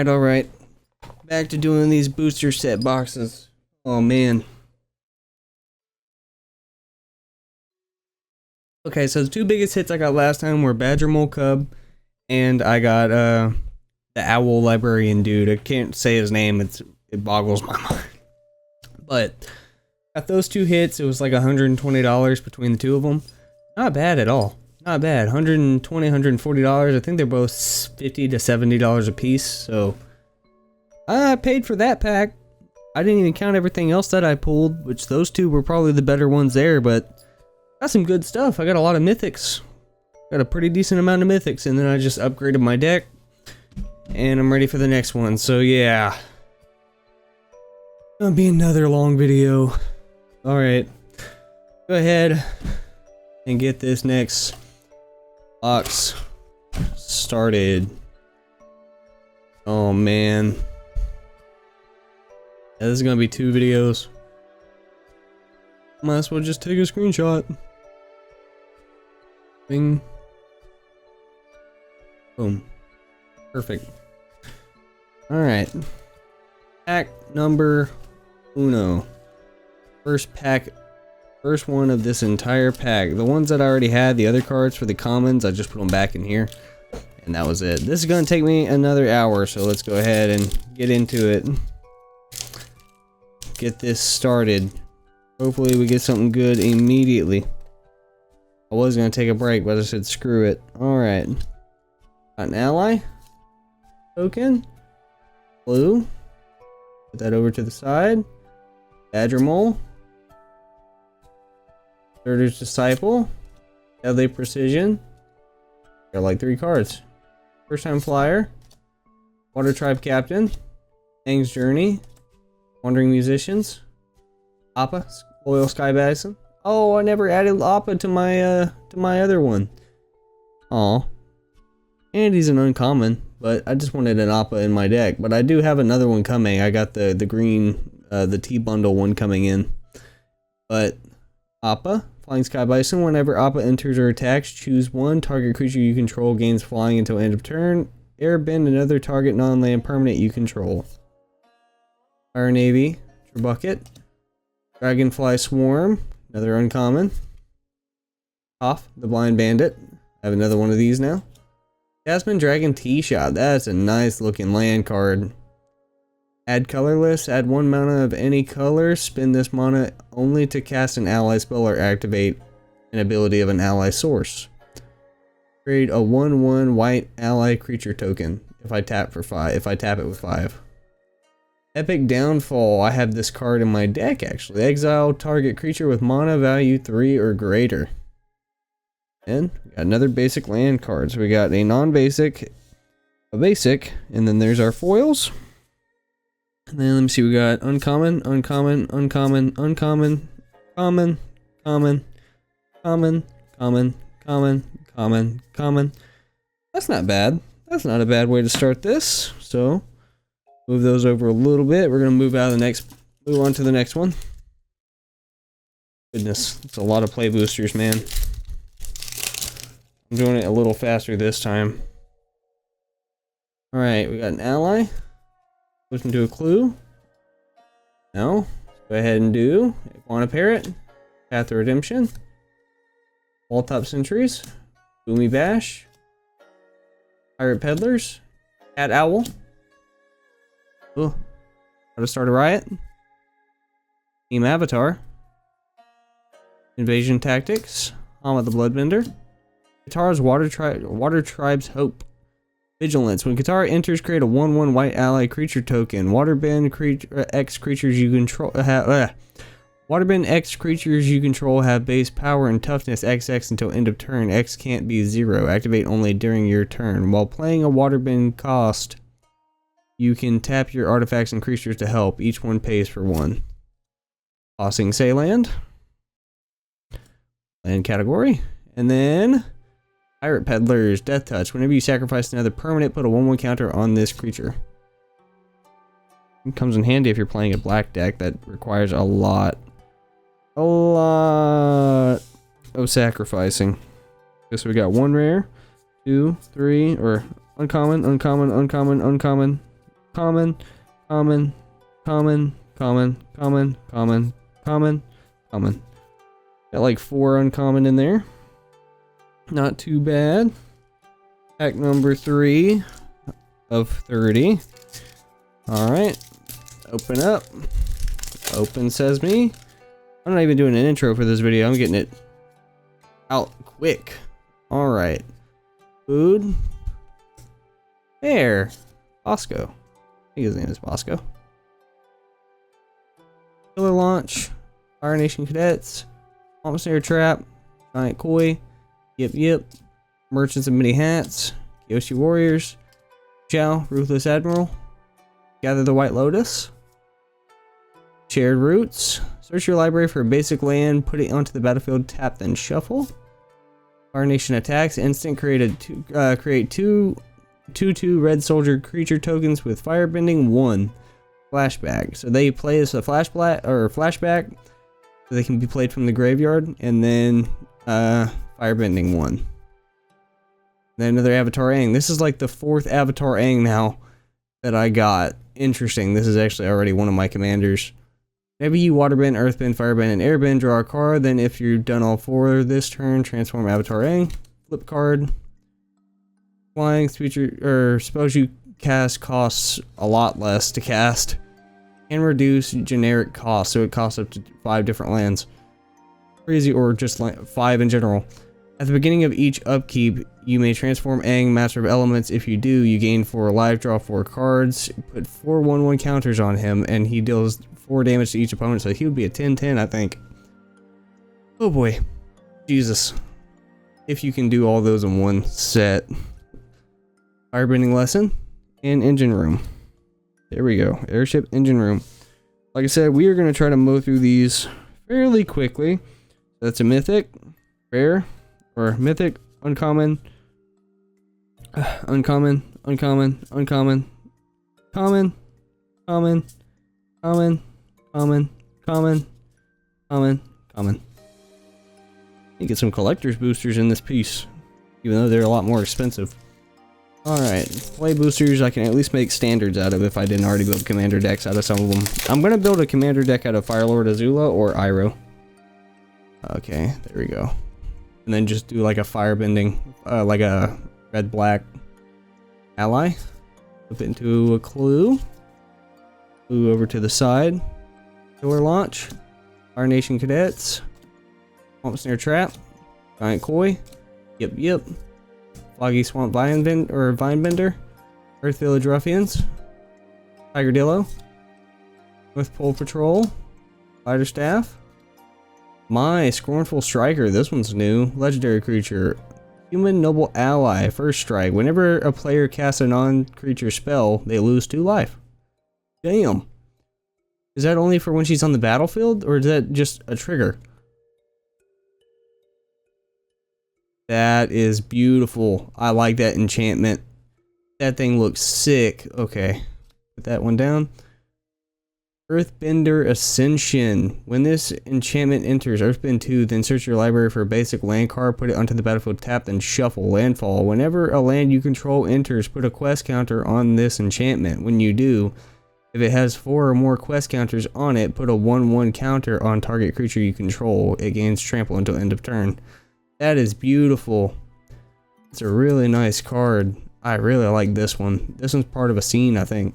Alright. Back to doing these booster set boxes. Oh man. Okay, so the two biggest hits I got last time were Badger Mole Cub, and I got the Owl Librarian dude. I can't say his name, it boggles my mind. But got those two hits, it was like $120 between the two of them. Not bad at all. Not bad. $120, $140. I think they're both $50 to $70 a piece, so I paid for that pack. I didn't even count everything else that I pulled, which those two were probably the better ones there, but got some good stuff. I got a lot of mythics. Got a pretty decent amount of mythics, and then I just upgraded my deck, and I'm ready for the next one. So yeah, gonna be another long video. Alright, go ahead and get this next box started. Oh man, yeah, this is gonna be 2 videos. Might as well just take a screenshot. Bing. Boom. Perfect. Alright. Pack number uno. First pack. First one of this entire pack. The ones that I already had, the other cards for the commons, I just put them back in here. And that was it. This is going to take me another hour, so let's go ahead and get into it. Get this started. Hopefully we get something good immediately. I was going to take a break, but I said screw it. Alright. Got an ally. Token. Blue. Put that over to the side. Badger Mole. Surtur's Disciple. Deadly Precision. Got like 3 cards. First Time Flyer. Water Tribe Captain. Aang's Journey. Wandering Musicians. Appa. Loyal Sky Bison. Oh, I never added Appa to my other one. Aw. And he's an uncommon, but I just wanted an Appa in my deck. But I do have another one coming. I got the green, the T-bundle one coming in. But Appa. Flying Sky Bison. Whenever Appa enters or attacks, choose one target creature you control gains flying until end of turn. Airbend another target non-land permanent you control. Fire Navy. Trebucket. Dragonfly Swarm. Another uncommon. Toph, the Blind Bandit. I have another one of these now. Jasmine Dragon T-Shot. That's a nice looking land card. Add colorless. Add 1 mana of any color. Spend this mana only to cast an ally spell or activate an ability of an ally source. Create a 1/1 white ally creature token if I tap for 5. If I tap it with 5. Epic Downfall. I have this card in my deck actually. Exile target creature with mana value 3 or greater. And we got another basic land card. So we got a non-basic, a basic, and then there's our foils. And then let me see, we got uncommon, uncommon, uncommon, uncommon, common, common, common, common, common, common, common. That's not bad. That's not a bad way to start this. So move those over a little bit. We're gonna move on to the next one. Goodness, it's a lot of play boosters, man. I'm doing it a little faster this time. Alright, we got an ally. Goes into a clue. Now, let's go ahead and do Iguana Parrot, Path of Redemption, Walltop Sentries, Boomy Bash, Pirate Peddlers, Cat Owl. Oh, how to start a riot. Team Avatar, Invasion Tactics, Hama the Bloodbender, Katara's Water Tribe's Hope. Vigilance. When Katara enters, create a 1/1 white ally creature token. Waterbend X creatures you control Waterbend X creatures you control have base power and toughness XX until end of turn. X can't be 0. Activate only during your turn. While playing a Waterbend cost, you can tap your artifacts and creatures to help. Each one pays for 1. Tossing Sayland. Land category. And then Pirate Peddlers, Death Touch. Whenever you sacrifice another permanent, put a 1/1 counter on this creature. It comes in handy if you're playing a black deck that requires a lot of sacrificing. Okay, so we got 1 rare, 2, 3, or uncommon, uncommon, uncommon, uncommon, common, common, common, common, common, common, common, common. Got like 4 uncommon in there. Not too bad. Pack number 3 of 30. Alright. Open up. Open sesame. I'm not even doing an intro for this video. I'm getting it out quick. Alright. Food. There. Bosco. I think his name is Bosco. Killer Launch. Fire Nation Cadets. Swamp Snare Trap. Giant Koi. Yip Yip. Merchants of Many Hats. Kyoshi Warriors. Chow. Ruthless Admiral. Gather the White Lotus. Shared Roots. Search your library for a basic land. Put it onto the battlefield. Tap then shuffle. Fire Nation Attacks. Instant create 2/2 red soldier creature tokens with firebending 1. Flashback. So they play as a flashback. So they can be played from the graveyard. And then firebending 1. Then another Avatar Aang. This is like the 4th Avatar Aang now that I got. Interesting. This is actually already one of my commanders. Maybe you waterbend, earthbend, firebend, and airbend. Draw a card. Then if you've done all 4 this turn, transform Avatar Aang. Flip card. Flying feature or spells you cast costs a lot less to cast. And reduce generic cost, so it costs up to 5 different lands. Crazy, or just 5 in general. At the beginning of each upkeep, you may transform Aang, Master of Elements. If you do, you gain 4 life, draw 4 cards, put 4 1/1 counters on him, and he deals 4 damage to each opponent, so he would be a 10/10, I think. Oh boy. Jesus. If you can do all those in one set. Firebending Lesson and Engine Room. There we go. Airship Engine Room. Like I said, we are going to try to mow through these fairly quickly. That's a mythic, rare, or mythic, uncommon, uncommon, uncommon, uncommon, common, common, common, common, common, common, common. You get some collector's boosters in this piece, even though they're a lot more expensive. Alright, play boosters I can at least make standards out of if I didn't already build commander decks out of some of them. I'm going to build a commander deck out of Firelord Azula or Iroh. Okay, there we go. And then just do like a firebending, like a red-black ally. Flip it into a clue. Clue over to the side. Killer Launch. Fire Nation Cadets. Swamp Snare Trap. Giant Koi. Yip Yip. Foggy Swamp Vinebender. Earth Village Ruffians. Tigerdillo. North Pole Patrol. Fighter Staff. My Scornful Striker. This one's new. Legendary creature. Human Noble Ally. First strike. Whenever a player casts a non-creature spell, they lose 2 life. Damn. Is that only for when she's on the battlefield, or is that just a trigger? That is beautiful. I like that enchantment. That thing looks sick. Okay. Put that one down. Earthbender Ascension. When this enchantment enters Earthbend 2, then search your library for a basic land card, put it onto the battlefield, tap, then shuffle. Landfall. Whenever a land you control enters, put a quest counter on this enchantment. When you do, if it has 4 or more quest counters on it, put a 1/1 counter on target creature you control. It gains trample until end of turn. That is beautiful. It's a really nice card. I really like this one. This one's part of a scene, I think.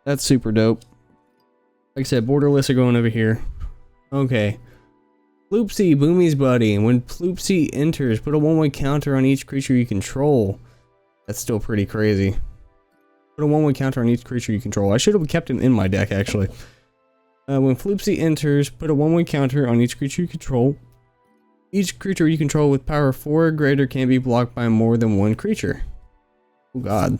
That's super dope. Like I said, borderless are going over here. Okay. Floopsy, Boomy's buddy. When Floopsy enters, put a 1/1 counter on each creature you control. That's still pretty crazy. Put a 1/1 counter on each creature you control. I should have kept him in my deck, actually. When Floopsy enters, put a 1/1 counter on each creature you control. Each creature you control with power 4 or greater can be blocked by more than 1 creature. Oh god.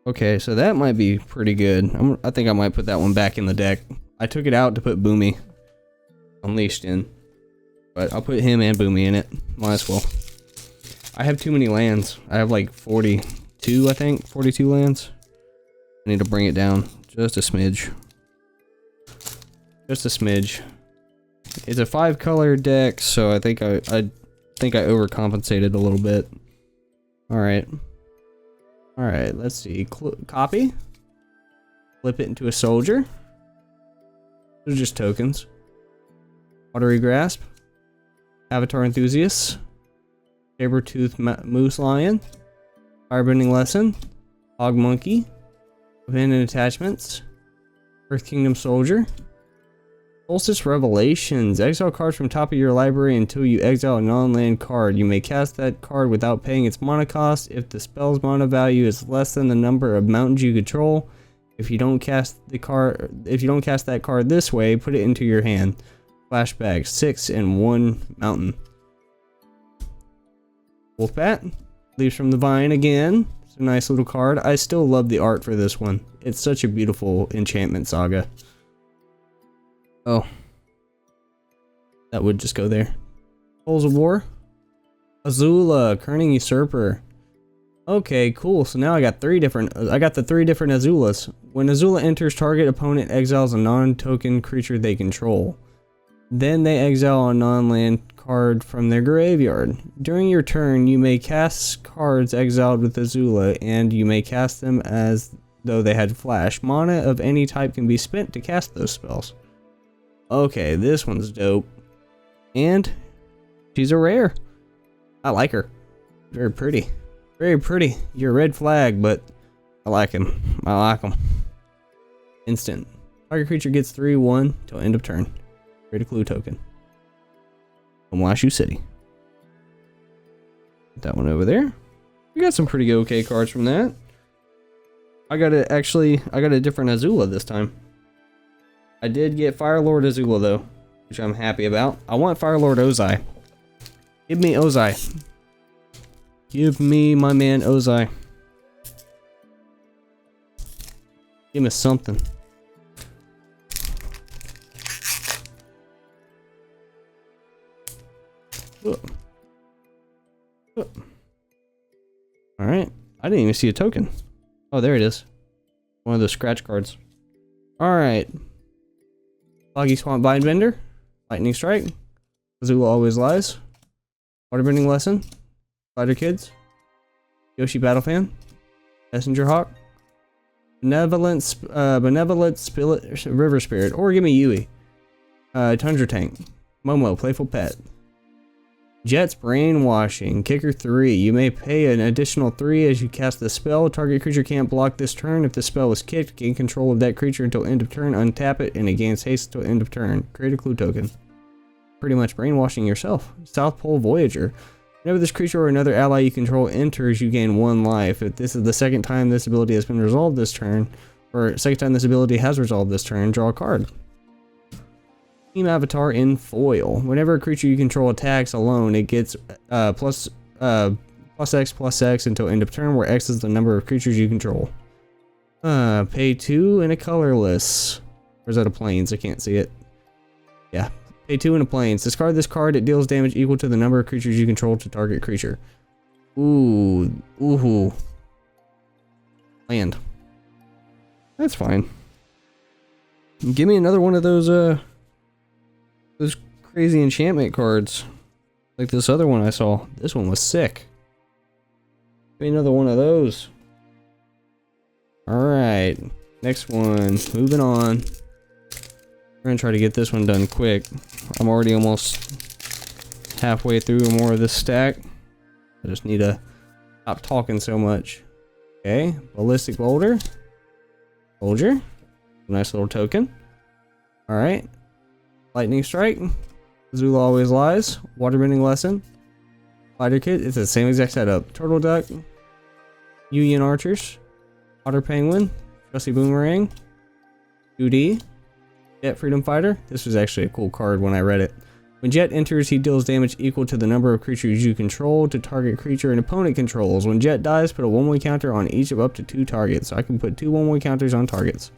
Okay, so that might be pretty good. I think I might put that one back in the deck. I took it out to put Boomy Unleashed in. But I'll put him and Boomy in it. Might as well. I have too many lands. I have like 42, I think. 42 lands. I need to bring it down just a smidge. Just a smidge. It's a 5-color deck, so I think I overcompensated a little bit. Alright. Alright, let's see. Copy. Flip it into a soldier. Those are just tokens. Watery Grasp. Avatar Enthusiast. Saber-Tooth Moose Lion. Firebending Lesson. Hog Monkey. Abandoned Attachments. Earth Kingdom Soldier. Solstice Revelations. Exile cards from top of your library until you exile a non-land card. You may cast that card without paying its mana cost if the spell's mana value is less than the number of mountains you control. If you don't cast that card this way, put it into your hand. Flashback 6 and 1 mountain. Wolfbat. Leaves from the Vine again. It's a nice little card. I still love the art for this one. It's such a beautiful enchantment saga. Oh. That would just go there. Souls of War. Azula, Kerning Usurper. Okay, cool. So now I got the 3 different Azulas. When Azula enters, target opponent exiles a non-token creature they control. Then they exile a non-land card from their graveyard. During your turn, you may cast cards exiled with Azula, and you may cast them as though they had flash. Mana of any type can be spent to cast those spells. Okay, this one's dope. And she's a rare. I like her. Very pretty. Very pretty. You're a red flag, but I like him. I like him. Instant. Target creature gets 3/1 till end of turn. Create a clue token. Omashu City. Put that one over there. We got some pretty okay cards from that. I got a different Azula this time. I did get Fire Lord Azula though, which I'm happy about. I want Fire Lord Ozai. Give me Ozai. Give me my man Ozai. Give me something. Alright. I didn't even see a token. Oh, there it is. One of those scratch cards. Alright. Foggy Swamp Vine-Bender. Lightning Strike. Azula Always Lies. Waterbending Lesson. Spider Kids. Yoshi Battle Fan. Messenger Hawk. Benevolent River Spirit. Or give me Yui. Tundra Tank. Momo, Playful Pet. Jet's Brainwashing. Kicker 3. You may pay an additional 3 as you cast the spell. Target creature can't block this turn. If the spell is kicked, gain control of that creature until end of turn. Untap it and it gains haste until end of turn. Create a clue token. Pretty much brainwashing yourself. South Pole Voyager. Whenever this creature or another ally you control enters, you gain 1 life. If this is the second time this ability has been resolved this turn, or second time this ability has resolved this turn, draw a card. Team Avatar in foil. Whenever a creature you control attacks alone, it gets plus X until end of turn, where X is the number of creatures you control. Pay 2 and a colorless. Or is that a plains? I can't see it. Yeah. Pay 2 and a plains. Discard this card. It deals damage equal to the number of creatures you control to target creature. Ooh. Ooh. Land. That's fine. Give me another one of those crazy enchantment cards. Like this other one I saw. This one was sick. Give me another one of those. Alright. Next one. Moving on. We're gonna try to get this one done quick. I'm already almost halfway through more of this stack. I just need to stop talking so much. Okay. Ballistic Boulder. Soldier. Nice little token. Alright. Lightning Strike. Azula Always Lies. Waterbending Lesson. Spider Kid. It's the same exact setup. Turtle Duck. Union Archers. Otter Penguin. Trusty Boomerang. 2D. Jet Freedom Fighter. This was actually a cool card when I read it. When Jet enters, he deals damage equal to the number of creatures you control to target creature an opponent controls. When Jet dies, put a 1/1 counter on each of up to 2 targets. So I can put 2 1/1 counters on targets.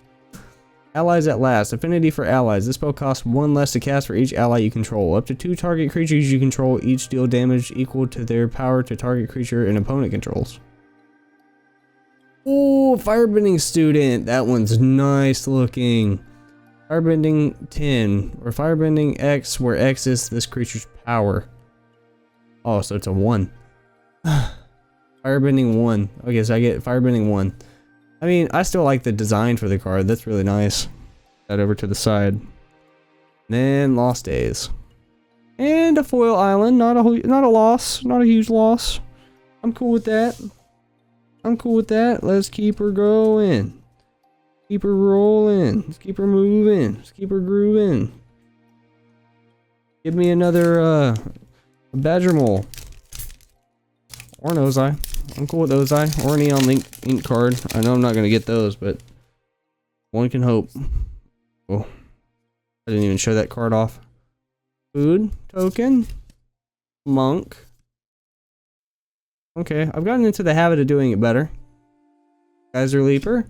Allies at Last. Affinity for allies. This spell costs 1 less to cast for each ally you control. Up to 2 target creatures you control each deal damage equal to their power to target creature an opponent controls. Ooh, Firebending Student. That one's nice looking. Firebending 10, or Firebending X, where X is this creature's power. Oh, so it's a 1. Firebending 1. Okay, so I get Firebending 1. I mean, I still like the design for the card. That's really nice. That over to the side. Then Lost Days. And a foil island. Not a loss. Not a huge loss. I'm cool with that. I'm cool with that. Let's keep her going. Keep her rolling. Let's keep her moving. Let's keep her grooving. Give me another Badger Mole. Or an Ozai. I'm cool with Ozai. Or an Neon Ink card. I know I'm not going to get those, but one can hope. Oh, I didn't even show that card off. Food token. Monk. Okay, I've gotten into the habit of doing it better. Geyser Leaper.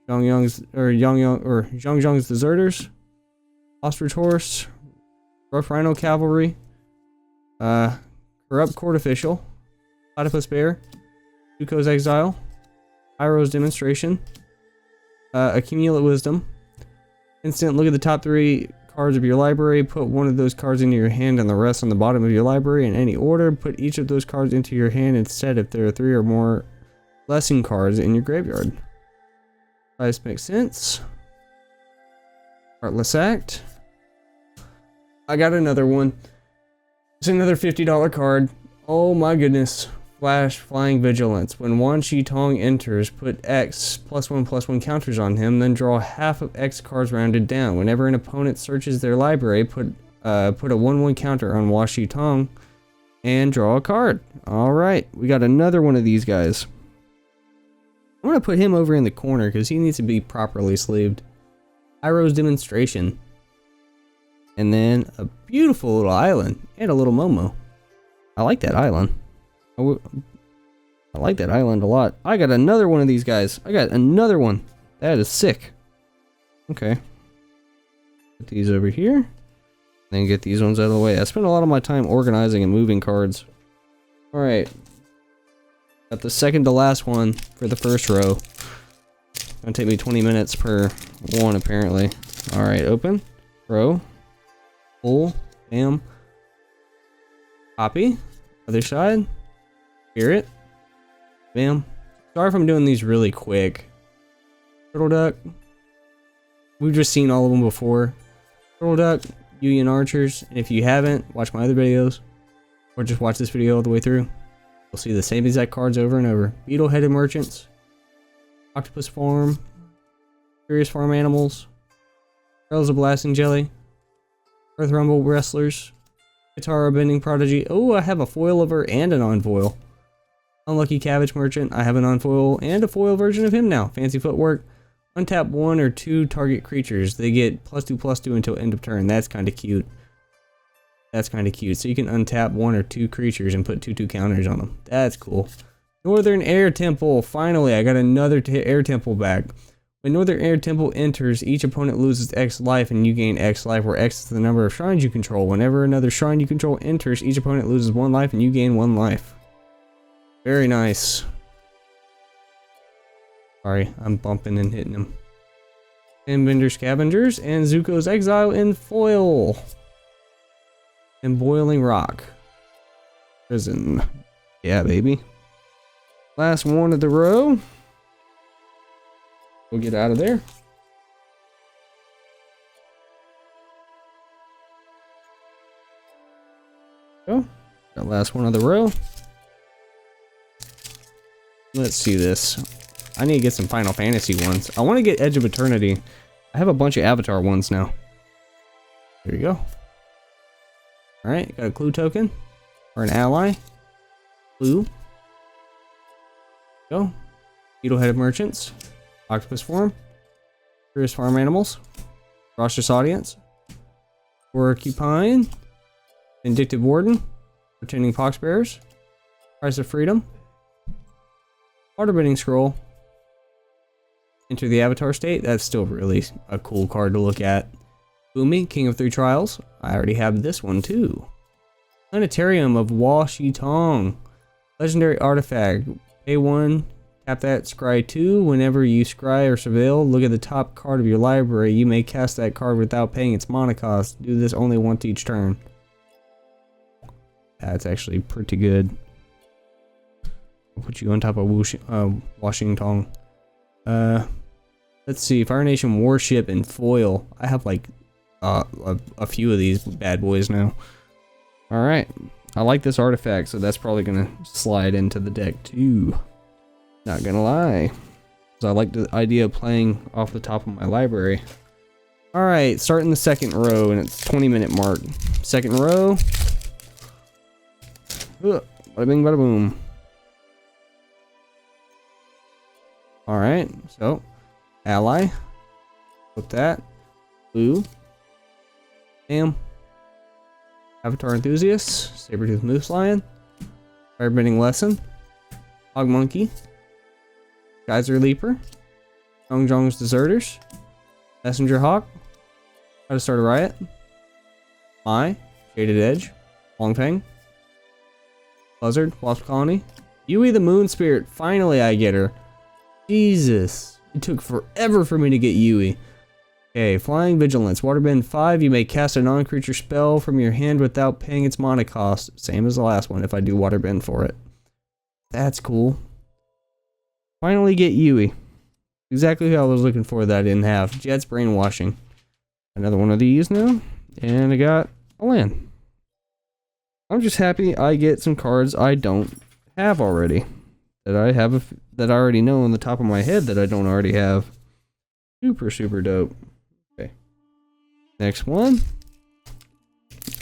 Zhangzhang's Deserters. Ostrich Horse. Rough Rhino Cavalry. Corrupt Court Official. Platypus Bear. Zuko's Exile. Iroh's Demonstration. Accumulate Wisdom. Instant, look at the top 3 cards of your library. Put one of those cards into your hand and the rest on the bottom of your library in any order. Put each of those cards into your hand instead if there are 3 or more blessing cards in your graveyard. Price makes sense. Heartless Act. I got another one. It's another $50 card. Oh my goodness. Flash Flying Vigilance. When Wan Shi Tong enters, put X +1/+1 counters on him, then draw half of X cards rounded down. Whenever an opponent searches their library, put a 1/1 counter on Wan Shi Tong and draw a card. Alright, we got another one of these guys. I'm going to put him over in the corner because he needs to be properly sleeved. Iroh's Demonstration. And then a beautiful little island and a little Momo. I like that island. I like that island a lot. I got another one of these guys. I got another one. That is sick. Okay. Put these over here. Then get these ones out of the way. I spent a lot of my time organizing and moving cards. Alright. Got the second to last one for the first row. Gonna take me 20 minutes per one apparently. Alright, open. Row. Pull. Bam. Copy. Other side. Spirit. Bam. Sorry if I'm doing these really quick. Turtle Duck. We've just seen all of them before. Turtle Duck, Yuyan Archers, and if you haven't, watch my other videos. Or just watch this video all the way through. You'll see the same exact cards over and over. Beetle-Headed Merchants. Octopus Farm. Curious Farm Animals. Trails of Blasting Jelly. Earth Rumble Wrestlers. Katara Bending Prodigy. Oh, I have a foil of her and a non-foil. Unlucky Cabbage Merchant. I have a non-foil and a foil version of him now. Fancy Footwork. Untap 1 or 2 target creatures. They get +2/+2 until end of turn. That's kind of cute. That's kind of cute. So you can untap 1 or 2 creatures and put 2/2 counters on them. That's cool. Northern Air Temple. Finally, I got another Air Temple back. When Northern Air Temple enters, each opponent loses X life and you gain X life, where X is the number of shrines you control. Whenever another shrine you control enters, each opponent loses 1 life and you gain 1 life. Very nice. Sorry, I'm bumping and hitting him. Endbender Scavengers and Zuko's Exile in foil. And Boiling Rock. Prison. Yeah, baby. Last one of the row. We'll get out of there. Go. That last one of the row. Let's see this. I need to get some Final Fantasy ones. I want to get Edge of Eternity. I have a bunch of Avatar ones now. There you go. Alright, got a clue token. Or an ally. Clue. Go. Beetle-Headed Merchants. Octopus Form. Curious Farm Animals. Raucous Audience. Porcupine. Vindictive Warden. Pretending Poxbearers. Price of Freedom. Waterbending Scroll. Enter the Avatar State. That's still really a cool card to look at. Boomy, King of 3 Trials. I already have this one too. Planetarium of Wan Shi Tong. Legendary Artifact. Pay 1. Tap that. Scry 2. Whenever you scry or surveil, look at the top card of your library. You may cast that card without paying its mana cost. Do this only once each turn. That's actually pretty good. I'll put you on top of Washington. Let's see, Fire Nation Warship and Foil. I have like a few of these bad boys now. Alright, I like this artifact, so that's probably gonna slide into the deck too. Not gonna lie. So I like the idea of playing off the top of my library. Alright, starting the second row, and it's 20-minute mark. Second row. Bada bing, bada boom. Alright, so ally. Flip that. Blue. Bam. Avatar Enthusiast. Sabertooth Moose Lion. Firebending Lesson. Hog Monkey. Geyser Leaper. Zhong's Deserters. Messenger Hawk. How to Start a Riot. Mai. Shaded Edge. Longfang. Buzzard. Wasp Colony. Yui the Moon Spirit. Finally I get her. Jesus. It took forever for me to get Yui. Okay, Flying Vigilance. Waterbend 5. You may cast a non-creature spell from your hand without paying its mana cost. Same as the last one if I do Waterbend for it. That's cool. Finally get Yui. Exactly who I was looking for that I didn't have. Jet's Brainwashing. Another one of these now. And I got a land. I'm just happy I get some cards I don't have already. That I have, that I already know on the top of my head that I don't already have. Super, super dope. Okay. Next one.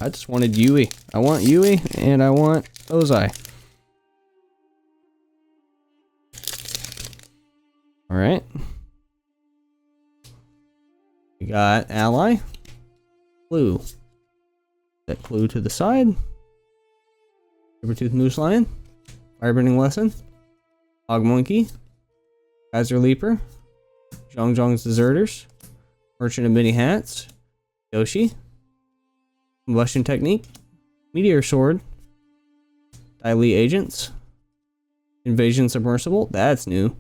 I just wanted Yui. I want Yui and I want Ozai. Alright. We got Ally. Clue. Set Clue to the side. Sabertooth Moose Lion. Firebending Lesson. Hog Monkey. Geyser Leaper. Zhong's Deserters. Merchant of Many Hats. Yoshi. Combustion Technique. Meteor Sword. Dai Agents. Invasion Submersible. That's new.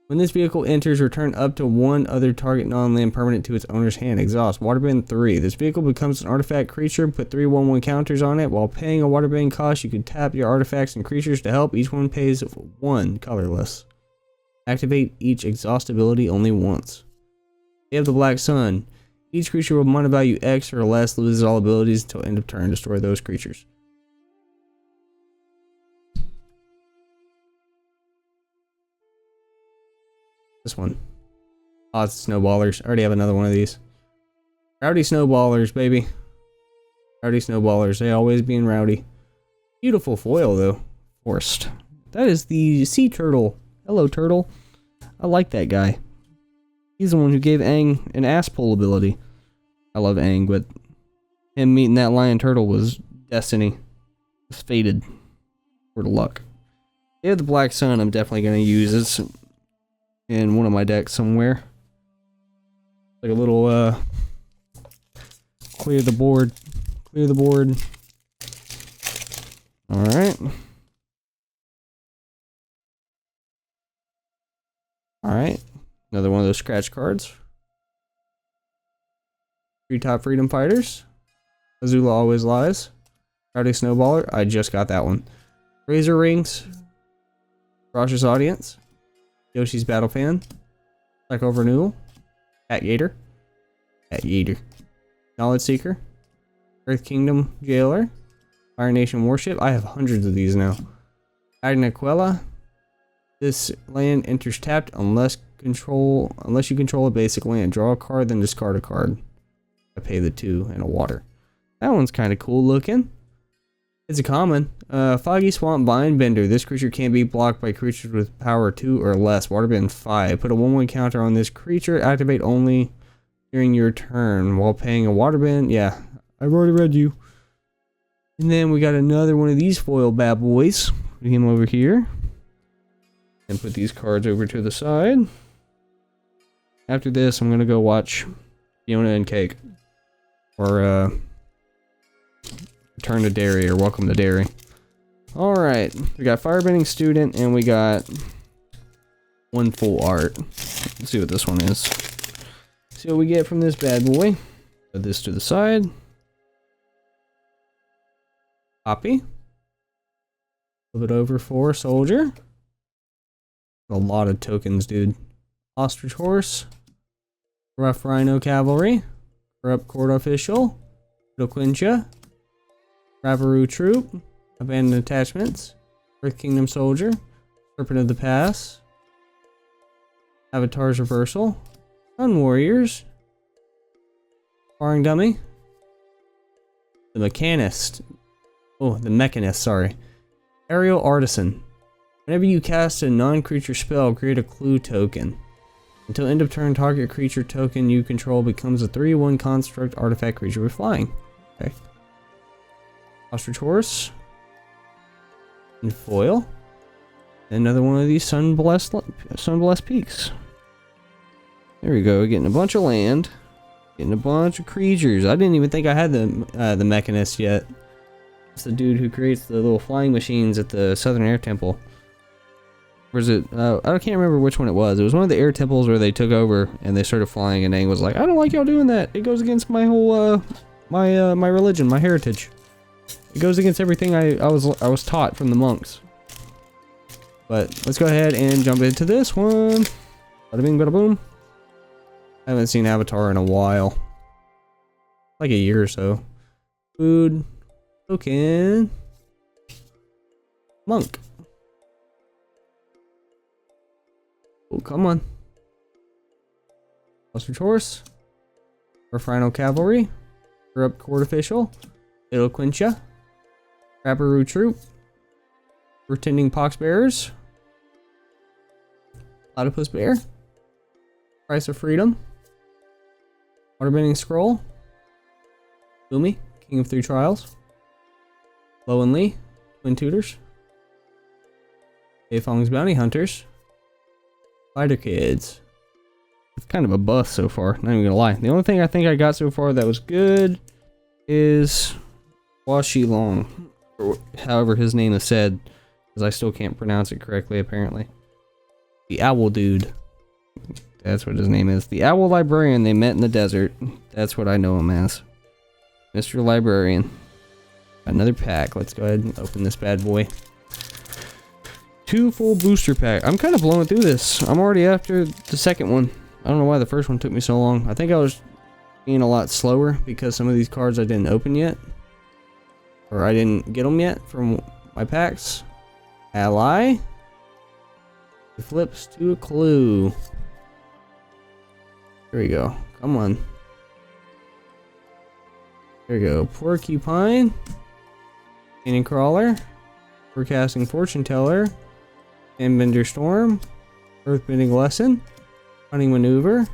When this vehicle enters, return up to one other target non-land permanent to its owner's hand. Exhaust. Waterbend 3. This vehicle becomes an artifact creature. Put 3 1/1 counters on it. While paying a waterbend cost, you can tap your artifacts and creatures to help. Each one pays 1 colorless. Activate each exhaust ability only once. Day of the Black Sun. Each creature with mana value X or less loses all abilities until end of turn. Destroy those creatures. This one. Oh, it's Snowballers. I already have another one of these. Rowdy Snowballers, baby. Rowdy Snowballers. They always being rowdy. Beautiful foil, though. Forced. That is the Sea Turtle. Hello, Turtle. I like that guy. He's the one who gave Aang an ass pull ability. I love Aang, but him meeting that Lion Turtle was destiny. It was fated. For the luck. Day of the Black Sun, I'm definitely going to use this in one of my decks somewhere. Like a little, clear the board. Clear the board. Alright. Alright. Another one of those scratch cards. Treetop Freedom Fighters. Azula Always Lies. Rowdy Snowballer. I just got that one. Razor Rings. Cautious Audience. Yoshi's Battle Fan. Psycho Renewal. Cat Yater. Cat Yater. Knowledge Seeker. Earth Kingdom Jailer. Fire Nation Warship. I have hundreds of these now. Agnaquella. This land enters tapped unless you control a basic land. Draw a card, then discard a card. I pay the 2 and a water. That one's kind of cool looking. It's a common. Foggy Swamp Vine-Bender. This creature can't be blocked by creatures with power 2 or less. Waterbend 5. Put a 1/1 counter on this creature. Activate only during your turn while paying a waterbend. Yeah, I've already read you. And then we got another one of these foil bad boys. Put him over here. And put these cards over to the side. After this, I'm going to go watch Fiona and Cake. Or, Return to Derry or Welcome to Derry. Alright, we got Firebending Student and we got one full art. Let's see what this one is. See what we get from this bad boy. Put this to the side. Copy. Flip it over for Soldier. A lot of tokens, dude. Ostrich Horse, Rough Rhino Cavalry, Corrupt Court Official, Loquentia, Ravaroo Troop, Abandoned Attachments, Earth Kingdom Soldier, Serpent of the Pass, Avatar's Reversal, Sun Warriors, Sparring Dummy, the Mechanist, sorry, Aerial Artisan. Whenever you cast a non-creature spell, create a clue token. Until end of turn, target creature token you control becomes a 3/1 construct artifact creature with flying. Okay. Ostrich Horse. And foil. Another one of these Sunblessed Peaks. There we go, getting a bunch of land. Getting a bunch of creatures. I didn't even think I had the Mechanist yet. It's the dude who creates the little flying machines at the Southern Air Temple. Or is it, I can't remember which one it was. It was one of the air temples where they took over and they started flying, and Aang was like, I don't like y'all doing that. It goes against my whole, my religion, my heritage. It goes against everything I was taught from the monks. But let's go ahead and jump into this one. Bada bing, bada boom. I haven't seen Avatar in a while. Like a year or so. Food. Token. Monk. Oh, come on. Ostrich Horse. Rhino Cavalry. Corrupt Court Official. Eloquentia. Ravaroo Troop. Pretending Poxbearers. Platypus Bear. Price of Freedom. Waterbending Scroll. Boomy, King of Three Trials. Lo and Lee, Twin Tutors. Beifong's Bounty Hunters. Spider Kids. It's kind of a bust so far, not even gonna lie. The only thing I think I got so far that was good is Hua Shi Long, or however his name is said, because I still can't pronounce it correctly apparently. The Owl Dude. That's what his name is. The Owl Librarian they met in the desert. That's what I know him as. Mr. Librarian. Another pack. Let's go ahead and open this bad boy. 2 full booster pack. I'm kind of blowing through this. I'm already after the second one. I don't know why the first one took me so long. I think I was being a lot slower because some of these cards I didn't open yet. Or I didn't get them yet from my packs. Ally. It flips to a clue. There we go. Come on. There we go. Porcupine. Canyon Crawler. Forecasting Fortune Teller. Endbender Storm. Earthbending Lesson. Hunting Maneuver.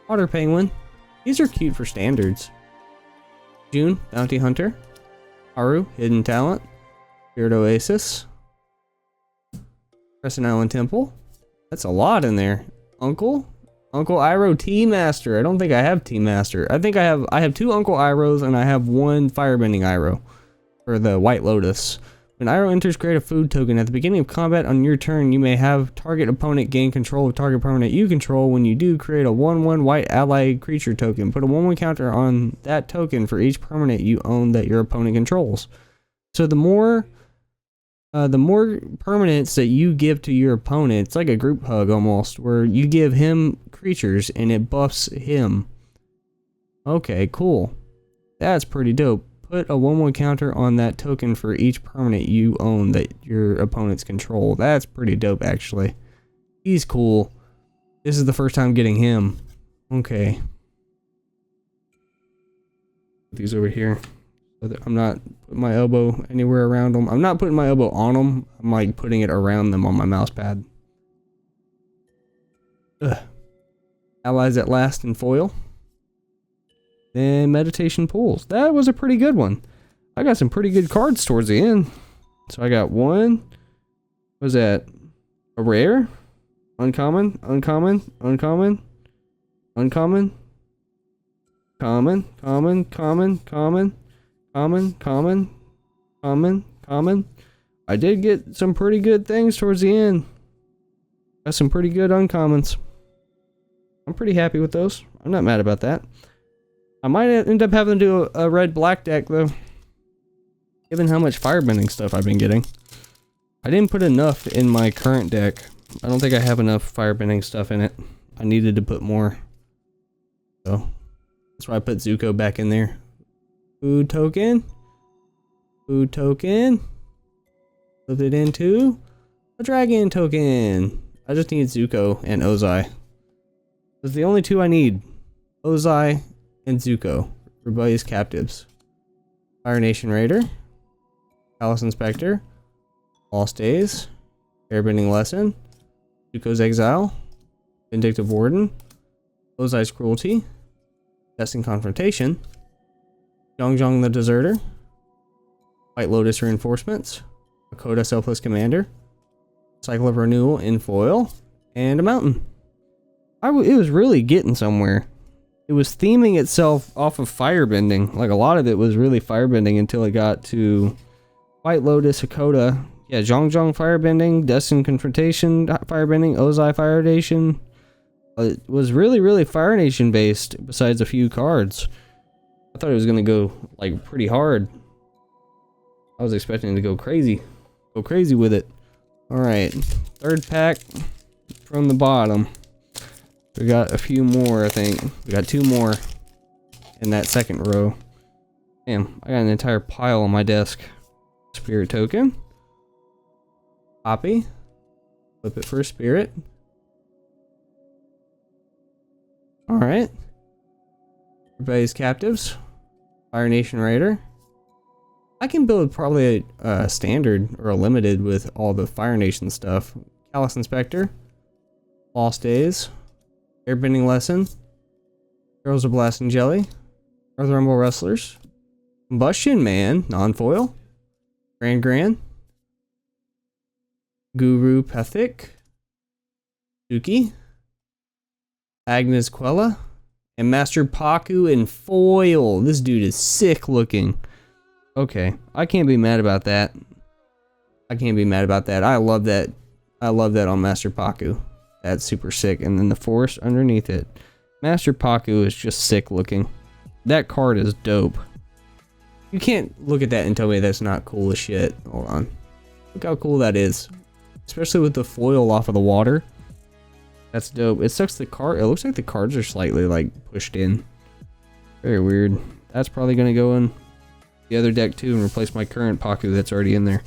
Water Penguin. These are cute for standards. June, Bounty Hunter. Haru, Hidden Talent. Spirit Oasis. Crescent Island Temple. That's a lot in there. Uncle Iroh Tea Master. I don't think I have Tea Master. I think I have 2 Uncle Irohs and I have 1 Firebending Iroh for the White Lotus. When Iroh enters, create a food token. At the beginning of combat on your turn, you may have target opponent gain control of target permanent you control. When you do, create a 1/1 white ally creature token. Put a 1/1 counter on that token for each permanent you own that your opponent controls. So the more permanents that you give to your opponent, it's like a group hug almost, where you give him creatures and it buffs him. Okay, cool. That's pretty dope. Put a 1/1 counter on that token for each permanent you own that your opponents control. That's pretty dope, actually. He's cool. This is the first time getting him. Okay. Put these over here. I'm not putting my elbow anywhere around them. I'm not putting my elbow on them. I'm like putting it around them on my mouse pad. Ugh. Allies at Last in foil. Then Meditation Pools. That was a pretty good one. I got some pretty good cards towards the end. So I got one. What was that? A rare? Uncommon? Uncommon? Uncommon? Uncommon? Common? Common? Common? Common? Common? Common? Common? Common? I did get some pretty good things towards the end. Got some pretty good uncommons. I'm pretty happy with those. I'm not mad about that. I might end up having to do a red-black deck, though. Given how much firebending stuff I've been getting. I didn't put enough in my current deck I don't think I have enough firebending stuff in it. I needed to put more. So that's why I put Zuko back in there. Food token. Food token. Flip it into a dragon token. I just need Zuko and Ozai. That's the only two I need. Ozai and Zuko. Rebellious captives. Fire Nation Raider. Palace Inspector. Lost Days. Airbending Lesson. Zuko's Exile. Vindictive Warden. Ozai's Cruelty. Testing Confrontation. Zhong the Deserter. White Lotus Reinforcements. Hakoda Selfless Commander. Cycle of Renewal in foil. And a mountain. It was really getting somewhere. It was theming itself off of firebending. Like a lot of it was really firebending until it got to White Lotus, Hakoda. Yeah, Zhong firebending, Destined Confrontation firebending, Ozai Fire Nation. It was really Fire Nation based besides a few cards. I thought it was gonna go like pretty hard. I was expecting it to go crazy. Go crazy with it. Alright, third pack from the bottom. We got a few more, I think. We got two more in that second row. Damn, I got an entire pile on my desk. Spirit token. Copy. Flip it for a spirit. Alright. Rebellious Captives. Fire Nation Raider. I can build probably a standard or a limited with all the Fire Nation stuff. Palace Inspector. Lost Days. Airbending Lesson. Heroes of Blast and Jelly. Earth Rumble Wrestlers. Combustion Man. Non-foil. Grand. Guru Pethic. Suki. Agnes Quella. And Master Paku in foil. This dude is sick looking. Okay, I can't be mad about that. I can't be mad about that. I love that. I love that on Master Paku. That's super sick. And then the forest underneath it. Master Paku is just sick looking. That card is dope. You can't look at that and tell me that's not cool as shit. Hold on. Look how cool that is. Especially with the foil off of the water. That's dope. It sucks the card. It looks like the cards are slightly like pushed in. Very weird. That's probably going to go in the other deck too and replace my current Paku that's already in there.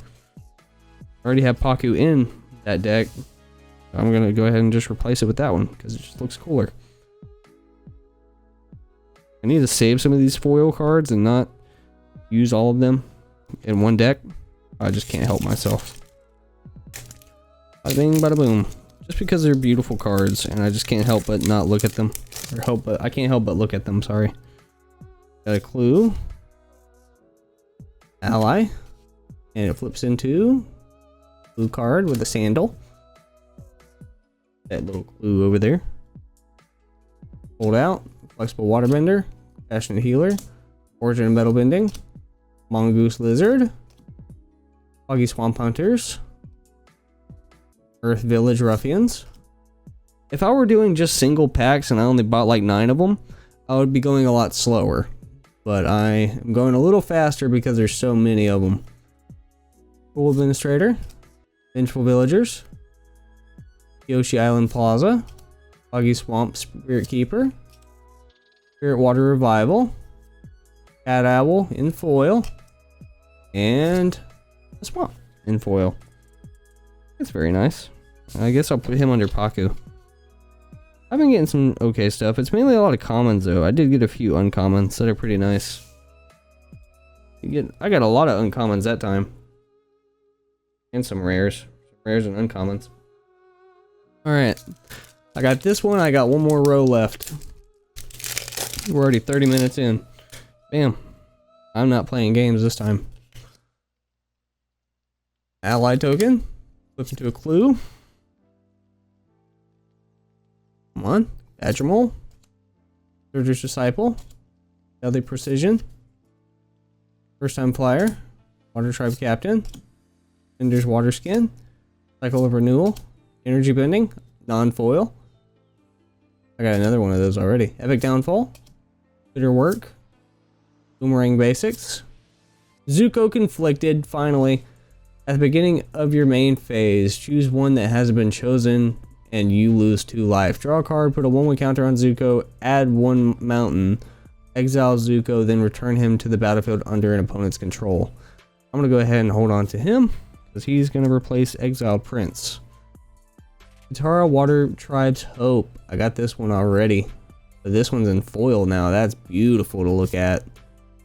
I already have Paku in that deck. I'm going to go ahead and just replace it with that one because it just looks cooler. I need to save some of these foil cards and not use all of them in one deck. I just can't help myself. Bada bing, bada boom. Just because they're beautiful cards and I just can't help but not look at them. I can't help but look at them, sorry. Got a clue. Ally. And it flips into blue card with a sandal. That little clue over there. Hold out. Flexible Waterbender. Passionate Healer. Origin of Metal Bending. Mongoose Lizard. Foggy Swamp Hunters. Earth Village Ruffians. If I were doing just single packs and I only bought like 9 of them, I would be going a lot slower. But I am going a little faster because there's so many of them. Pool Administrator. Vengeful Villagers. Yoshi Island Plaza. Foggy Swamp Spirit Keeper. Spirit Water Revival. Cat Owl in foil. And a Swamp in foil. It's very nice. I guess I'll put him under Paku. I've been getting some okay stuff. It's mainly a lot of commons though. I did get a few uncommons that are pretty nice. I got a lot of uncommons that time. And some rares. Rares and uncommons. Alright. I got this one. I got one more row left. We're already 30 minutes in. Bam. I'm not playing games this time. Ally token. Flip into a clue. Come on. Badger Mole. Surger's Disciple. Deadly Precision. First Time Flyer. Water Tribe Captain. Ender's Water Skin. Cycle of Renewal. Energy Bending. Non-foil. I got another one of those already. Epic Downfall. Bitter Work. Boomerang Basics. Zuko Conflicted, finally. At the beginning of your main phase, choose one that hasn't been chosen and you lose 2 life. Draw a card, put a 1/1 counter on Zuko, add 1 mountain, exile Zuko, then return him to the battlefield under an opponent's control. I'm going to go ahead and hold on to him because he's going to replace Exiled Prince. Katara Water Tribe's Hope. I got this one already. But this one's in foil now. That's beautiful to look at.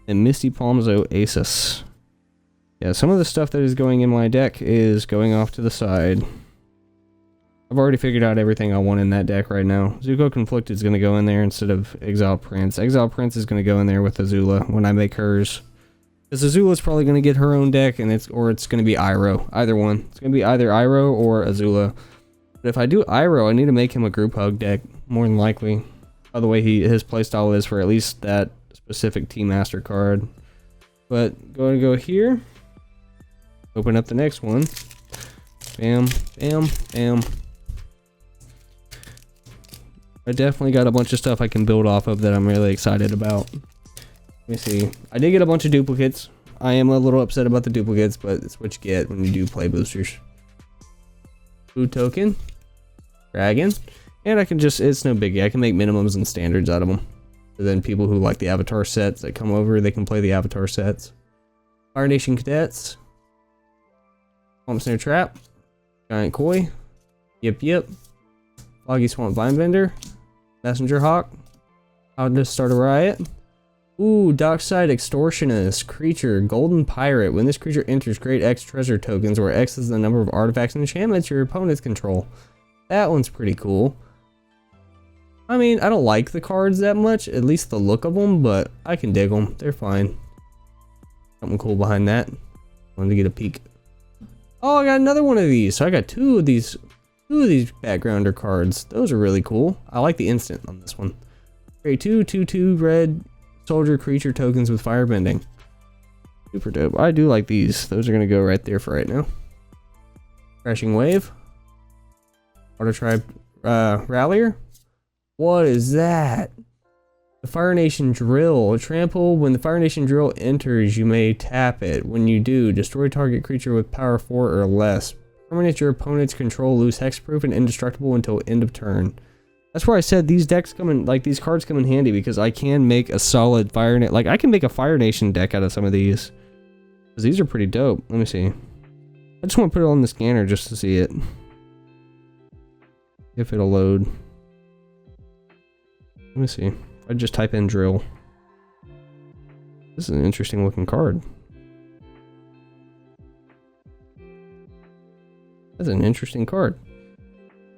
And Misty Palm's Oasis. Yeah, some of the stuff that is going in my deck is going off to the side. I've already figured out everything I want in that deck right now. Zuko Conflicted is going to go in there instead of Exile Prince. Exile Prince is going to go in there with Azula when I make hers. Because Azula's probably going to get her own deck, and it's going to be Iroh. Either one. It's going to be either Iroh or Azula. But if I do Iroh, I need to make him a group hug deck, more than likely. By the way, his playstyle is for at least that specific Team Master card. But going to go here. Open up the next one. Bam, bam, bam. I definitely got a bunch of stuff I can build off of that I'm really excited about. Let me see. I did get a bunch of duplicates. I am a little upset about the duplicates, but it's what you get when you do play boosters. Food token. Dragon. And I can just, it's no biggie. I can make minimums and standards out of them. So then people who like the Avatar sets that come over, they can play the Avatar sets. Fire Nation Cadets. Swamp Snare Trap. Giant Koi. Yip Yip. Foggy Swamp Vinebender. Messenger Hawk. I'll just start a riot. Ooh, Dockside Extortionist. Creature. Golden Pirate. When this creature enters, create X treasure tokens, where X is the number of artifacts and enchantments your opponents control. That one's pretty cool. I mean, I don't like the cards that much, at least the look of them, but I can dig them. They're fine. Something cool behind that. Wanted to get a peek. Oh, I got another one of these. So I got two of these backgrounder cards. Those are really cool. I like the instant on this one. Create 2/2/2 red soldier creature tokens with firebending. Super dope. I do like these. Those are going to go right there for right now. Crashing Wave. Water Tribe Rallier. What is that? The Fire Nation Drill. Trample. When the Fire Nation Drill enters, you may tap it. When you do, destroy target creature with power 4 or less. Permanent your opponent's control, lose hexproof and indestructible until end of turn. That's where I said these decks come in, like these cards come in handy because I can make a solid Fire Nation. Like I can make a Fire Nation deck out of some of these. Because these are pretty dope. Let me see. I just want to put it on the scanner just to see it. If it'll load. Let me see. I just type in drill. This is an interesting looking card. That's an interesting card.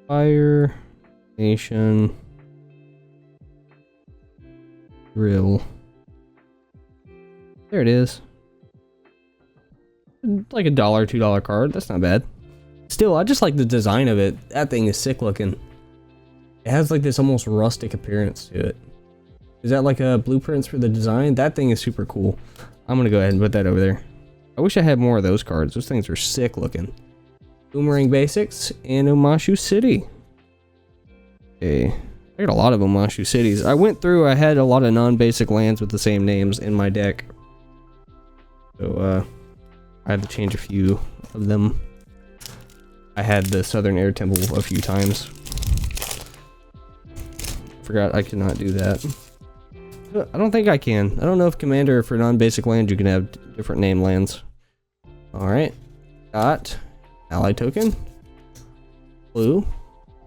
Fire Nation Drill. There it is. Like a $1, $2 card. That's not bad. Still, I just like the design of it. That thing is sick looking. It has like this almost rustic appearance to it. Is that like a blueprints for the design? That thing is super cool. I'm gonna go ahead and put that over there. I wish I had more of those cards. Those things are sick looking. Boomerang Basics and Omashu City. Okay, I got a lot of Omashu Cities. I went through, I had a lot of non-basic lands with the same names in my deck. So, I had to change a few of them. I had the Southern Air Temple a few times. Forgot I could not do that. I don't think I can. I don't know if Commander for non-basic lands you can have different name lands. Alright. Got Ally Token. Blue.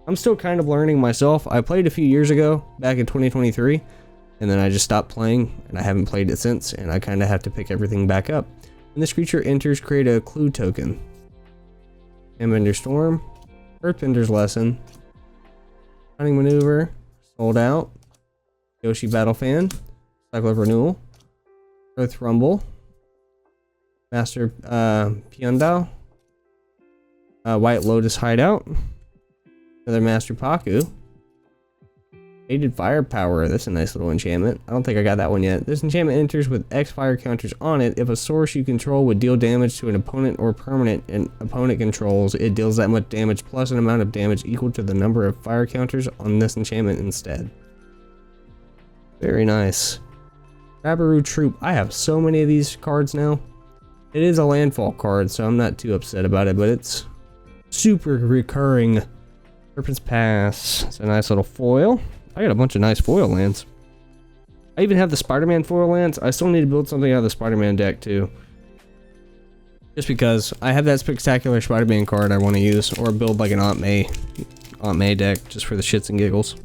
I'm still kind of learning myself. I played a few years ago, back in 2023, and then I just stopped playing, and I haven't played it since, and I kind of have to pick everything back up. When this creature enters, create a clue token. Endbender Storm. Earthbender's Lesson. Hunting Maneuver. Sold Out. Yoshi Battle Fan. Cycle of Renewal. Earth Rumble. Master Pyundao. White Lotus Hideout. Another Master Paku. Aided Firepower. That's a nice little enchantment. I don't think I got that one yet. This enchantment enters with X fire counters on it. If a source you control would deal damage to an opponent or permanent an opponent controls, it deals that much damage plus an amount of damage equal to the number of fire counters on this enchantment instead. Very nice. Rabaru Troop. I have so many of these cards now. It is a landfall card, so I'm not too upset about it, but it's super recurring. Serpent's Pass. It's a nice little foil. I got a bunch of nice foil lands. I even have the Spider-Man foil lands. I still need to build something out of the Spider-Man deck too. Just because I have that spectacular Spider-Man card I want to use, or build like an Aunt May deck just for the shits and giggles.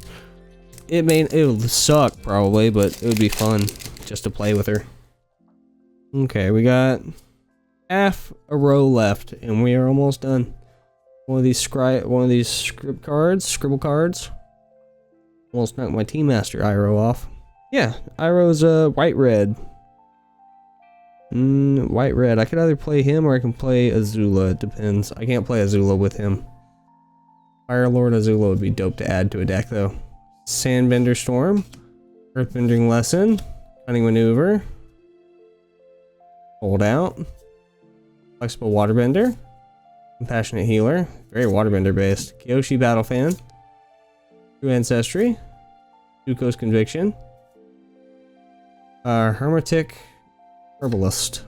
It'll suck probably, but it would be fun just to play with her. Okay, we got half a row left, and we are almost done. One of these scribble cards. Almost knocked my Team Master Iroh off. Yeah, Iroh's white-red. White-red. I could either play him or I can play Azula. It depends. I can't play Azula with him. Fire Lord Azula would be dope to add to a deck, though. Sandbender Storm. Earthbending Lesson. Cunning Maneuver. Hold Out. Flexible Waterbender. Compassionate Healer. Very Waterbender based. Kyoshi Battle Fan. True Ancestry. Zuko's Conviction. Hermetic Herbalist.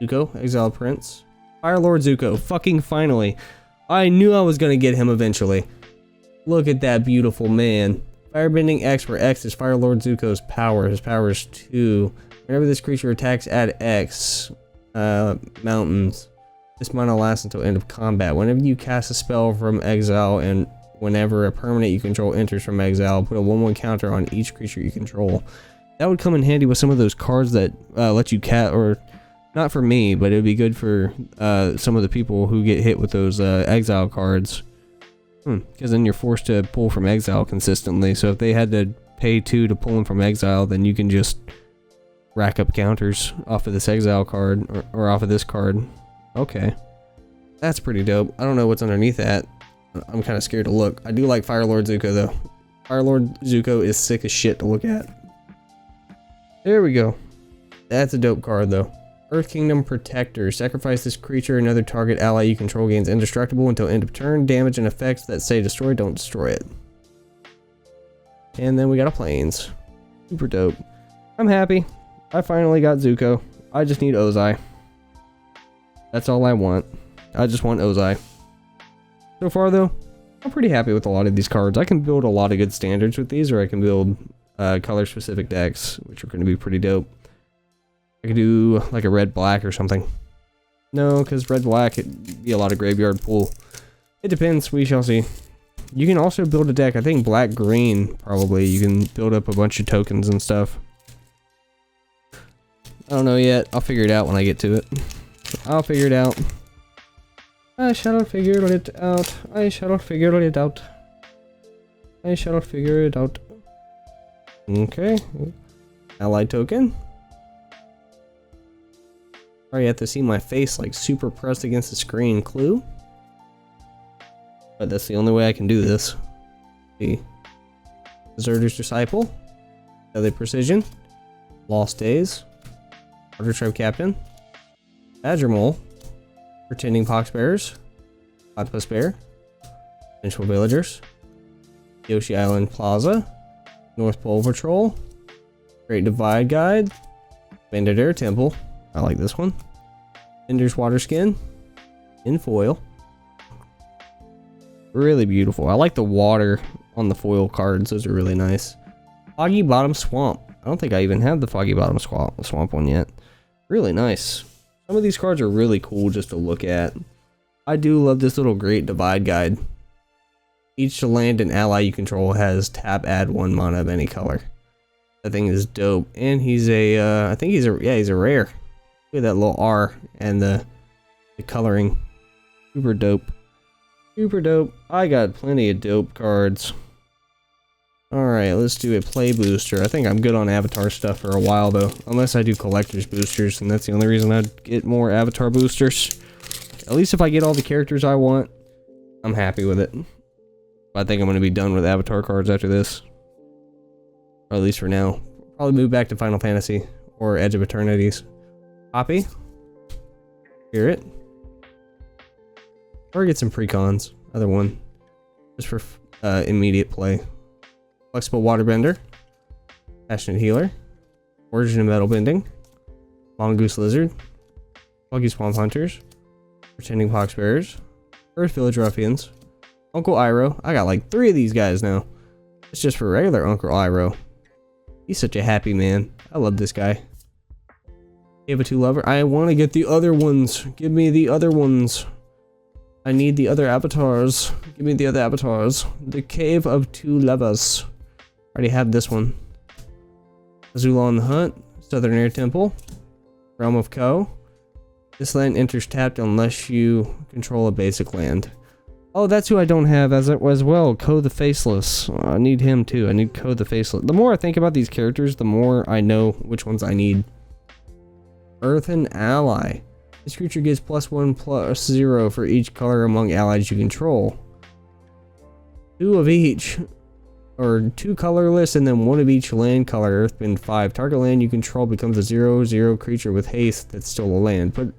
Zuko, Exiled Prince. Fire Lord Zuko, fucking finally. I knew I was gonna get him eventually. Look at that beautiful man. Firebending X, where X is Fire Lord Zuko's power. His power is 2. Whenever this creature attacks, add X. Mountains. This mana lasts until end of combat. Whenever you cast a spell from exile and whenever a permanent you control enters from exile, put a 1/1 counter on each creature you control. That would come in handy with some of those cards that let you or not for me, but it would be good for some of the people who get hit with those exile cards. Because then you're forced to pull from exile consistently. So if they had to pay 2 to pull them from exile, then you can just rack up counters off of this exile card or off of this card. Okay. That's pretty dope. I don't know what's underneath that. I'm kind of scared to look. I do like Fire Lord Zuko though. Fire Lord Zuko is sick as shit to look at. There we go. That's a dope card though. Earth Kingdom Protector. Sacrifice this creature. Another target ally you control gains indestructible until end of turn. Damage and effects that say destroy don't destroy it. And then we got a Plains. Super dope. I'm happy. I finally got Zuko. I just need Ozai. That's all I want. I just want Ozai. So far though, I'm pretty happy with a lot of these cards. I can build a lot of good standards with these, or I can build color specific decks, which are going to be pretty dope. I could do like a red-black or something. No, because red-black, it'd be a lot of graveyard pull. It depends, we shall see. You can also build a deck, I think black-green, probably. You can build up a bunch of tokens and stuff. I don't know yet. I'll figure it out when I get to it. I'll figure it out. I shall figure it out. I shall figure it out. I shall figure it out. Okay. Ally token. Sorry, you have to see my face like super pressed against the screen. Clue. But that's the only way I can do this. See. Deserter's Disciple. Deadly Precision. Lost Days. Water Tribe Captain. Badger Mole. Pretending Poxbearers. Octopus Bear. Vengeful Villagers. Yoshi Island Plaza. North Pole Patrol. Great Divide Guide. Banded Air Temple. I like this one. Ender's Waterskin. In foil. Really beautiful. I like the water on the foil cards. Those are really nice. Foggy Bottom Swamp. I don't think I even have the Foggy Bottom Swamp one yet. Really nice. Some of these cards are really cool just to look at. I do love this little Great Divide Guide. Each land and ally you control has tap add 1 mana of any color. That thing is dope. And he's a, I think he's a rare. Look at that little R and the coloring. Super dope. Super dope. I got plenty of dope cards. Alright, let's do a play booster. I think I'm good on avatar stuff for a while though. Unless I do collector's boosters, and that's the only reason I'd get more avatar boosters. At least if I get all the characters I want, I'm happy with it. I think I'm going to be done with avatar cards after this. Or at least for now. Probably move back to Final Fantasy or Edge of Eternities. Copy. Spirit. Or get some precons. Either one. Just for immediate play. Flexible Waterbender. Passionate Healer. Origin of Metal Bending. Mongoose Lizard. Buggy Swamp Hunters, Pretending Poxbearers, Earth Village Ruffians, Uncle Iroh. I got like 3 of these guys now. It's just for regular Uncle Iroh. He's such a happy man. I love this guy. Cave of Two Lover. I want to get the other ones. Give me the other ones. I need the other avatars. Give me the other avatars. The Cave of Two Lovers. Already have this one. Azula on the Hunt. Southern Air Temple. Realm of Ko. This land enters tapped unless you control a basic land. Oh, that's who I don't have as well. Ko the Faceless. I need him too. I need Ko the Faceless. The more I think about these characters, the more I know which ones I need. Earthen Ally. This creature gets +1/+0 for each color among allies you control. 2 of each. Or 2 colorless and then 1 of each land color. Earthbend 5. Target land you control becomes a 0/0 creature with haste that's still a land. Put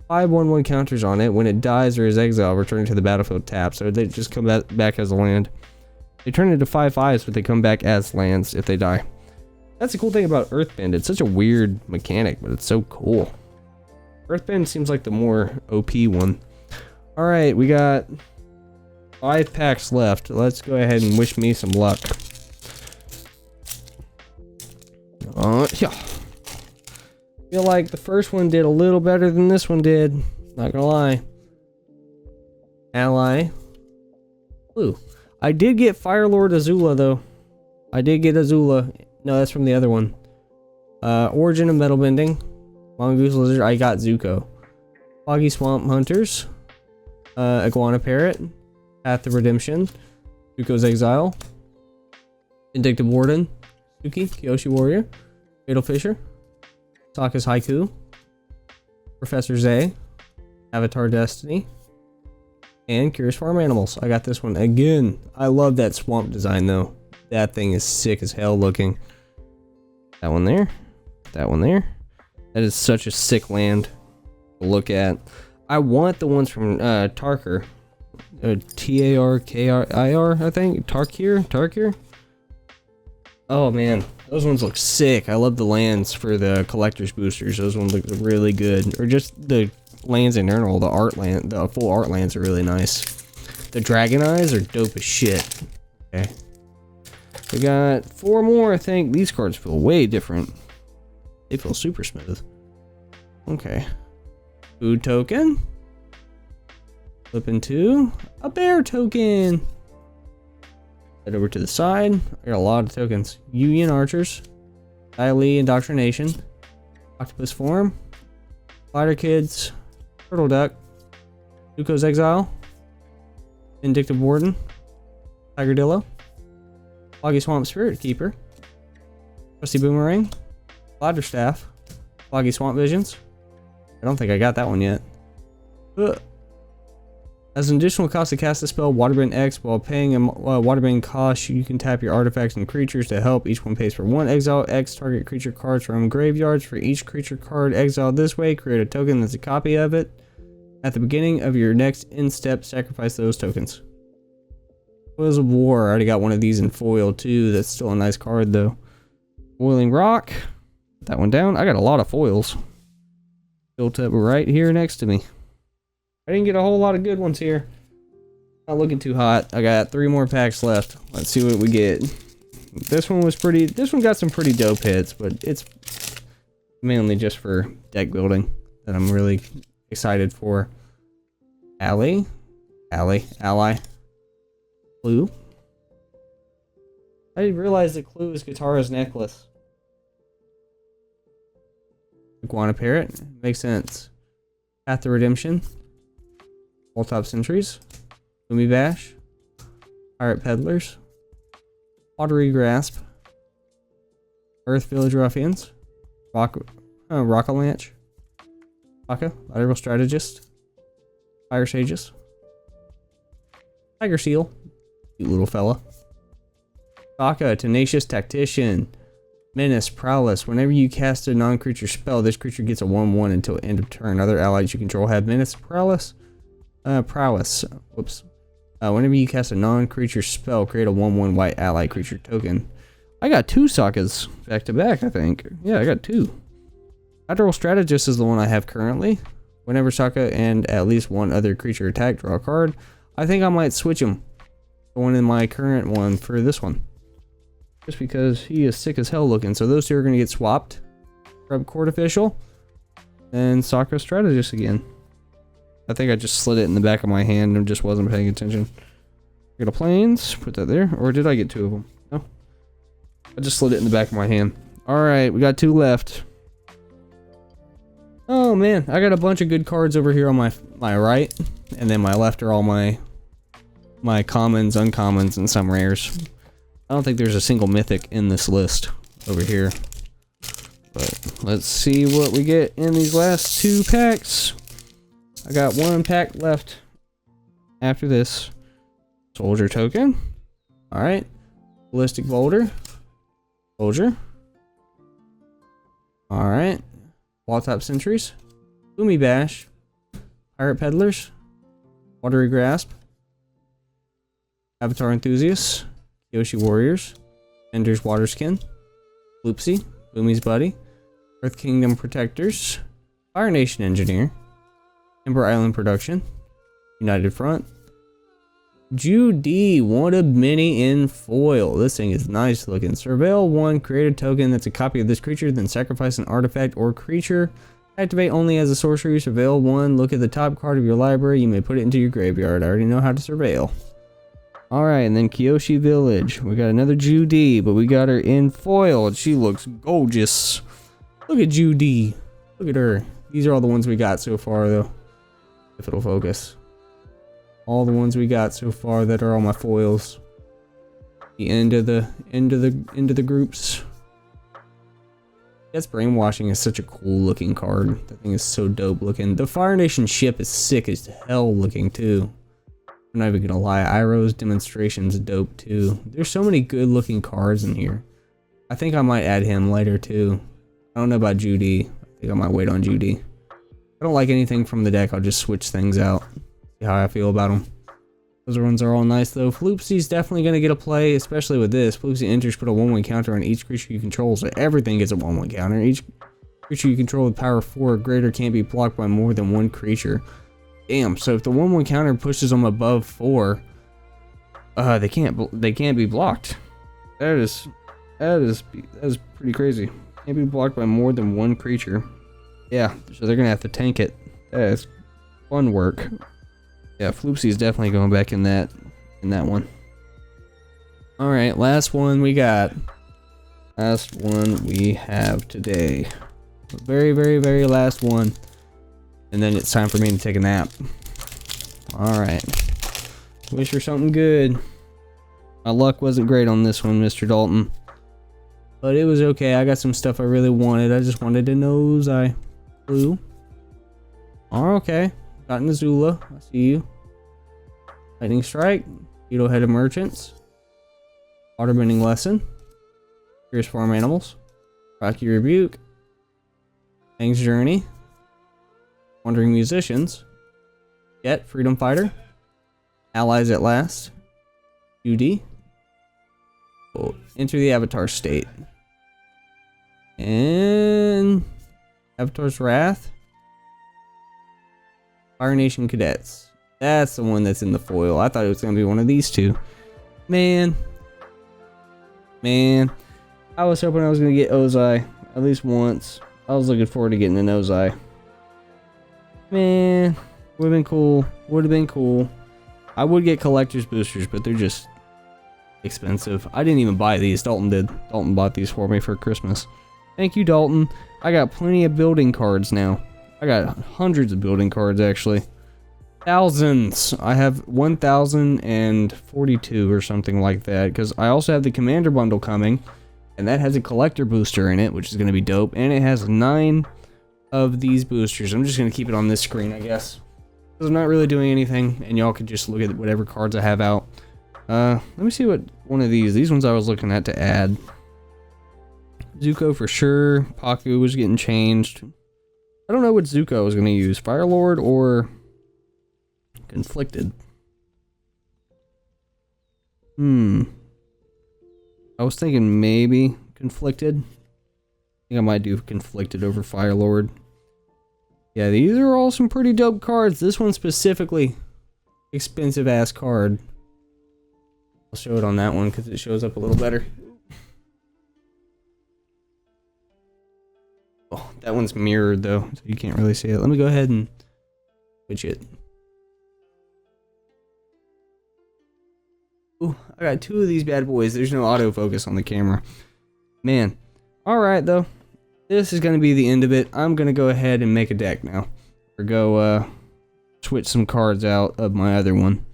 5/1/1 counters on it. When it dies or is exiled, returning to the battlefield tapped. So they just come back as a land. They turn into 5/5s, but they come back as lands if they die. That's the cool thing about Earthbend. It's such a weird mechanic, but it's so cool. Earthbend seems like the more OP one. Alright, we got 5 packs left. Let's go ahead and wish me some luck. Yeah. Feel like the first one did a little better than this one did. Not gonna lie. Ally. Blue. I did get Firelord Azula though. I did get Azula. No, that's from the other one. Origin of Metal Bending. Mongoose Lizard. I got Zuko. Foggy Swamp Hunters. Iguana Parrot. Path of Redemption. Zuko's Exile. Vindictive Warden. Suki. Kyoshi Warrior. Fatal Fisher. Sokka's Haiku. Professor Zay. Avatar Destiny. And Curious Farm Animals. I got this one again. I love that swamp design though. That thing is sick as hell looking. That one there. That one there. That is such a sick land to look at. I want the ones from Tarkir. Tarkir, I think. Tarkir. Oh man, those ones look sick. I love the lands for the collector's boosters. Those ones look really good. Or just the lands in general. The art land, the full art lands are really nice. The dragon eyes are dope as shit. Okay. We got 4 more, I think. These cards feel way different. They feel super smooth. Okay. Food token. Flipping to a bear token. Head over to the side. I got a lot of tokens. Union Archers. Li Indoctrination. Octopus Form. Spider Kids. Turtle Duck. Zuko's Exile. Vindictive Warden. Tigerdillo. Foggy Swamp Spirit Keeper. Trusty Boomerang. Staff. Foggy Swamp Visions. I don't think I got that one yet. As an additional cost to cast the spell Waterbend X, while paying a Waterbend cost, you can tap your artifacts and creatures to help. Each one pays for 1 exile X target creature cards from graveyards. For each creature card exiled this way, create a token that's a copy of it. At the beginning of your next end step, sacrifice those tokens. Foils of War. I already got one of these in foil too. That's still a nice card though. Boiling Rock. Put that one down. I got a lot of foils built up right here next to me. I didn't get a whole lot of good ones here. Not looking too hot. I got 3 more packs left. Let's see what we get. This one was pretty. This one got some pretty dope hits, but it's mainly just for deck building that I'm really excited for. Ally. Clue. I didn't realize that Clue is Katara's necklace. Iguana Parrot. Makes sense. Path of Redemption. All Top Sentries. Gumi Bash. Pirate Peddlers. Watery Grasp. Earth Village Ruffians. Rockalanch. Akka. Lateral Strategist. Fire Sages. Tiger Seal. Cute little fella. Sokka, Tenacious Tactician. Menace, Prowess. Whenever you cast a non-creature spell, this creature gets a 1/1 until end of turn. Other allies you control have Menace, Prowess. Whoops. Whenever you cast a non-creature spell, create a 1/1 white ally creature token. I got 2 Sokkas back to back, I think. Yeah, I got 2. Lateral Strategist is the one I have currently. Whenever Sokka and at least one other creature attack, draw a card. I think I might switch him. One in my current one for this one. Just because he is sick as hell looking. So those two are going to get swapped. Grab Court Official. And Sokka Strategist again. I think I just slid it in the back of my hand and just wasn't paying attention. Get a Plains. Put that there. Or did I get two of them? No. I just slid it in the back of my hand. Alright, we got two left. Oh man, I got a bunch of good cards over here on my right. And then my left are all my commons, uncommons, and some rares. I don't think there's a single mythic in this list over here. But let's see what we get in these last two packs. I got one pack left after this. Soldier token. Alright. Ballistic Boulder. Soldier. Alright. Wall Top Sentries. Boomy Bash. Pirate Peddlers. Watery Grasp. Avatar Enthusiasts. Yoshi Warriors. Ender's Waterskin. Loopsy. Boomy's Buddy. Earth Kingdom Protectors. Fire Nation Engineer. Ember Island Production. United Front. Judy, one of many in foil. This thing is nice looking. Surveil 1, create a token that's a copy of this creature, then sacrifice an artifact or creature. Activate only as a sorcery. Surveil 1, look at the top card of your library. You may put it into your graveyard. I already know how to surveil. Alright, and then Kyoshi Village. We got another Judy, but we got her in foil, and she looks gorgeous. Look at Judy. Look at her. These are all the ones we got so far, though. If it'll focus. All the ones we got so far that are all my foils. The end of the groups. Yes, Brainwashing is such a cool looking card. That thing is so dope looking. The Fire Nation ship is sick as hell looking too. I'm not even gonna lie, Iroh's Demonstration's dope too. There's so many good looking cards in here. I think I might add him later too. I don't know about Judy. I think I might wait on Judy. If I don't like anything from the deck, I'll just switch things out. See how I feel about them. Those ones are all nice though. Floopsy's definitely going to get a play, especially with this. Floopsy enters, put a 1/1 counter on each creature you control, so everything gets a 1/1 counter. Each creature you control with power 4 or greater can't be blocked by more than one creature. Damn, so if the 1/1 counter pushes them above 4, they can't be blocked. That is pretty crazy. Can't be blocked by more than one creature. Yeah, so they're gonna have to tank it. That is fun work. Yeah, Floopsy is definitely going back in that one. All right, last one we got. Last one we have today. The very, very, very last one. And then it's time for me to take a nap. All right. Wish her something good. My luck wasn't great on this one, Mr. Dalton. But it was okay. I got some stuff I really wanted. I just wanted a Noseye. Blue. Oh, okay. Got Azula. I see you. Lightning Strike. Beetle-headed Merchants. Waterbending Lesson. Fierce Farm Animals. Rocky Rebuke. Fang's Journey. Wandering Musicians. Jet, Freedom Fighter. Allies at Last. Judy. Oh, enter the Avatar State. And Avatar's Wrath. Fire Nation Cadets. That's the one that's in the foil. I thought it was going to be one of these two. Man. I was hoping I was going to get Ozai at least once. I was looking forward to getting an Ozai. Man. Would have been cool. Would have been cool. I would get collector's boosters, but they're just expensive. I didn't even buy these. Dalton did. Dalton bought these for me for Christmas. Thank you, Dalton. I got plenty of building cards now. I got hundreds of building cards, actually. Thousands. I have 1,042 or something like that, because I also have the Commander Bundle coming, and that has a collector booster in it, which is going to be dope, and it has 9 of these boosters. I'm just going to keep it on this screen, I guess, because I'm not really doing anything, and y'all could just look at whatever cards I have out. Let me see what one of these ones I was looking at to add. Zuko for sure. Paku was getting changed. I don't know what Zuko I was going to use. Firelord or Conflicted. I was thinking maybe Conflicted. I think I might do Conflicted over Firelord. Yeah, these are all some pretty dope cards. This one specifically, expensive ass card. I'll show it on that one because it shows up a little better. Oh, that one's mirrored though, so you can't really see it. Let me go ahead and switch it. Ooh, I got 2 of these bad boys. There's no autofocus on the camera. Man. Alright though. This is going to be the end of it. I'm going to go ahead and make a deck now. Or go switch some cards out of my other one.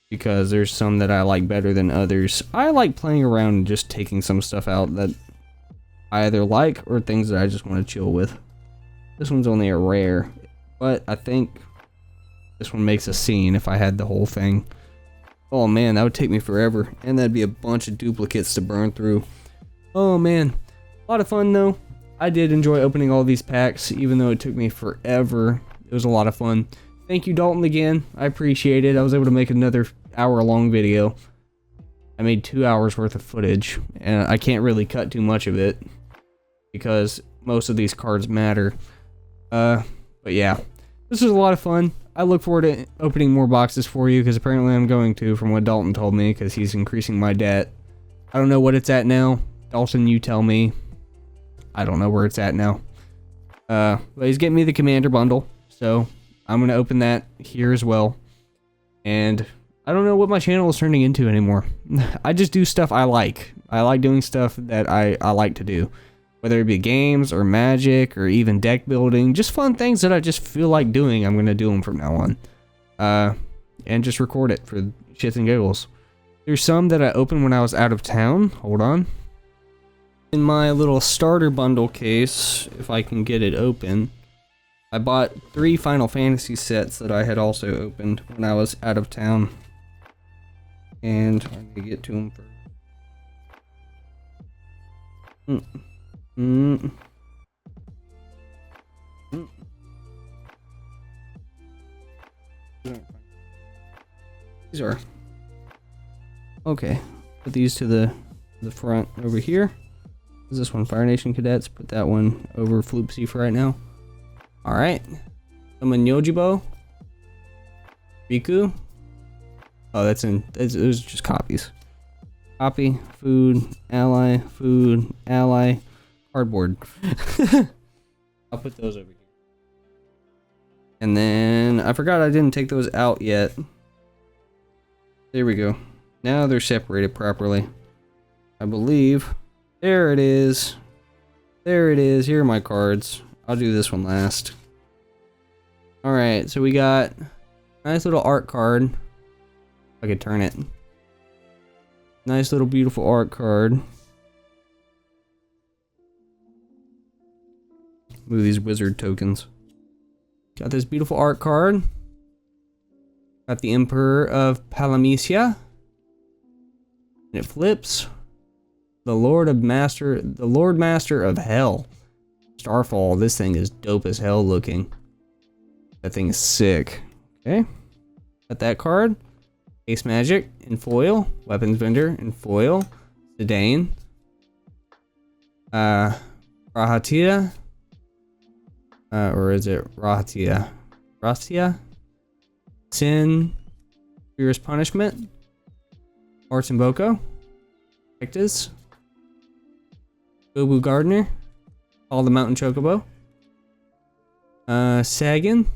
Because there's some that I like better than others. I like playing around and just taking some stuff out that I either like or things that I just want to chill with. This one's only a rare. But I think this one makes a scene if I had the whole thing. Oh man, that would take me forever. And that'd be a bunch of duplicates to burn through. Oh man. A lot of fun though. I did enjoy opening all these packs, even though it took me forever. It was a lot of fun. Thank you, Dalton, again. I appreciate it. I was able to make another hour-long video. I made 2 hours worth of footage, and I can't really cut too much of it because most of these cards matter. But yeah, this was a lot of fun. I look forward to opening more boxes for you because apparently I'm going to, from what Dalton told me, because he's increasing my debt. I don't know what it's at now. Dalton, you tell me. I don't know where it's at now. But he's getting me the Commander bundle, so I'm going to open that here as well. And I don't know what my channel is turning into anymore. I just do stuff I like. I like doing stuff that I like to do. Whether it be games or magic or even deck building. Just fun things that I just feel like doing. I'm going to do them from now on. And just record it for shits and giggles. There's some that I opened when I was out of town. Hold on. In my little starter bundle case, if I can get it open, I bought 3 Final Fantasy sets that I had also opened when I was out of town. And I need to get to them first. These are okay. Put these to the front over here. Is this one Fire Nation Cadets? Put that one over Floopsy for right now. All right. Summon Yojibo. Riku. Oh, those are just copies. Copy, food, ally, cardboard. I'll put those over here. And then I forgot I didn't take those out yet. There we go. Now they're separated properly. I believe. There it is. There it is. Here are my cards. I'll do this one last. Alright, so we got a nice little art card. I could turn it. Nice little beautiful art card. Move these wizard tokens. Got this beautiful art card. Got the Emperor of Palamecia. And it flips. The Lord Master of Hell. Starfall. This thing is dope as hell looking. That thing is sick. Okay. Got that card. Ace Magic in foil. Weapons Vendor in foil. Zidane. Rahatia. Or is it Rahatia? Rastia? Sin. Fierce Punishment. Arts and Boko. Hectus. Gobu Gardener. All the Mountain Chocobo. Sagan.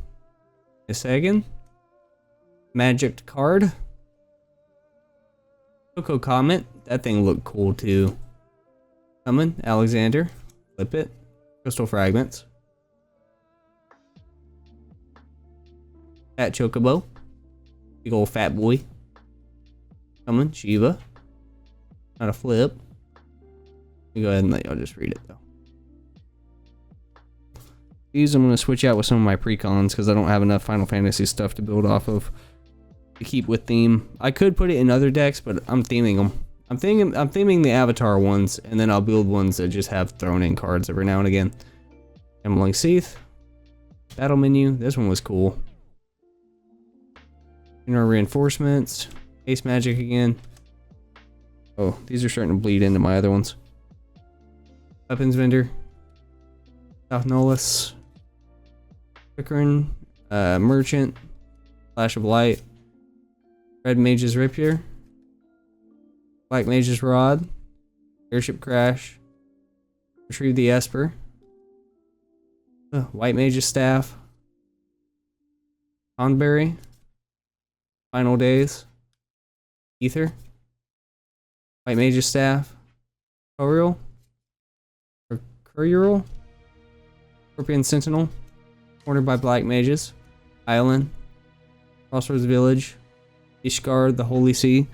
A Sagan. Magic card. Coco Comet. That thing looked cool too. Summon Alexander. Flip it. Crystal Fragments. Fat Chocobo. Big old fat boy. Summon Shiva. Not a flip. Let me go ahead and let y'all just read it though. These I'm going to switch out with some of my precons because I don't have enough Final Fantasy stuff to build off of to keep with theme. I could put it in other decks, but I'm theming them. I'm theming the Avatar ones, and then I'll build ones that just have thrown in cards every now and again. Emerald Seath. Battle menu. This one was cool. Inner reinforcements. Ace Magic again. Oh, these are starting to bleed into my other ones. Weapons Vendor. South Nolus. Pickering, Merchant, Flash of Light, Red Mage's Rapier, Black Mage's Rod, Airship Crash, Retrieve the Esper, White Mage's Staff, Conberry, Final Days, Ether, White Mage's Staff, Couriel, Scorpion Sentinel, ordered by Black Mages, Island, Crossroads Village, Ishgard, the Holy Sea.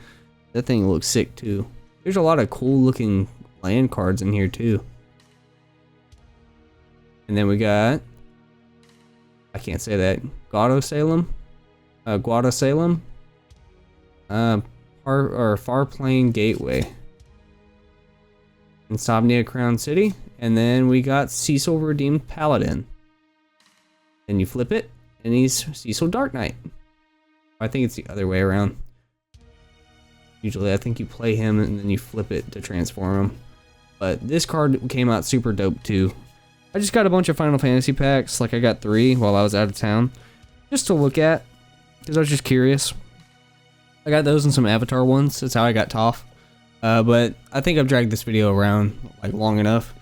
That thing looks sick too. There's a lot of cool looking land cards in here too. And then we got, I can't say that, Guado Salem, Far Plain Gateway, Insomnia Crown City, and then we got Cecil Redeemed Paladin. Then you flip it, and he's Cecil Dark Knight. I think it's the other way around. Usually I think you play him and then you flip it to transform him. But this card came out super dope too. I just got a bunch of Final Fantasy packs, like I got 3 while I was out of town, just to look at, because I was just curious. I got those and some Avatar ones, that's how I got Toph. But I think I've dragged this video around like long enough.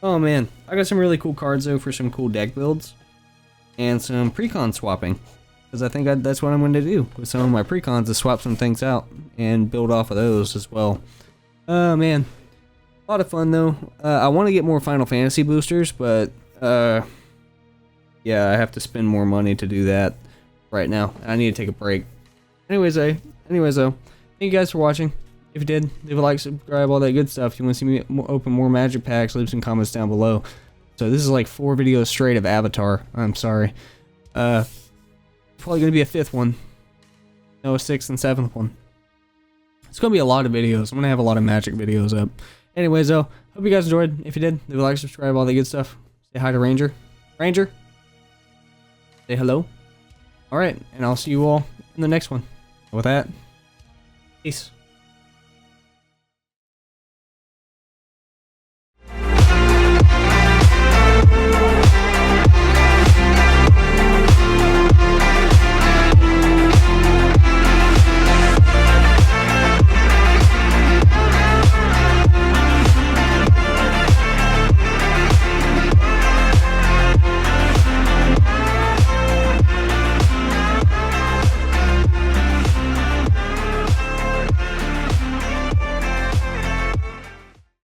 Oh man, I got some really cool cards though for some cool deck builds. And some precon swapping. Because I think that's what I'm going to do with some of my precons, is swap some things out and build off of those as well. Oh man, a lot of fun though. I want to get more Final Fantasy boosters, but yeah, I have to spend more money to do that right now. I need to take a break. Anyways though, thank you guys for watching. If you did, leave a like, subscribe, all that good stuff. If you want to see me open more magic packs, leave some comments down below. So this is like 4 videos straight of Avatar. I'm sorry. Probably gonna be a 5th one. No, a 6th and 7th one. It's gonna be a lot of videos. I'm gonna have a lot of magic videos up. Anyways though, hope you guys enjoyed. If you did, leave a like, subscribe, all that good stuff. Say hi to Ranger. Ranger! Say hello. Alright, and I'll see you all in the next one. With that, peace.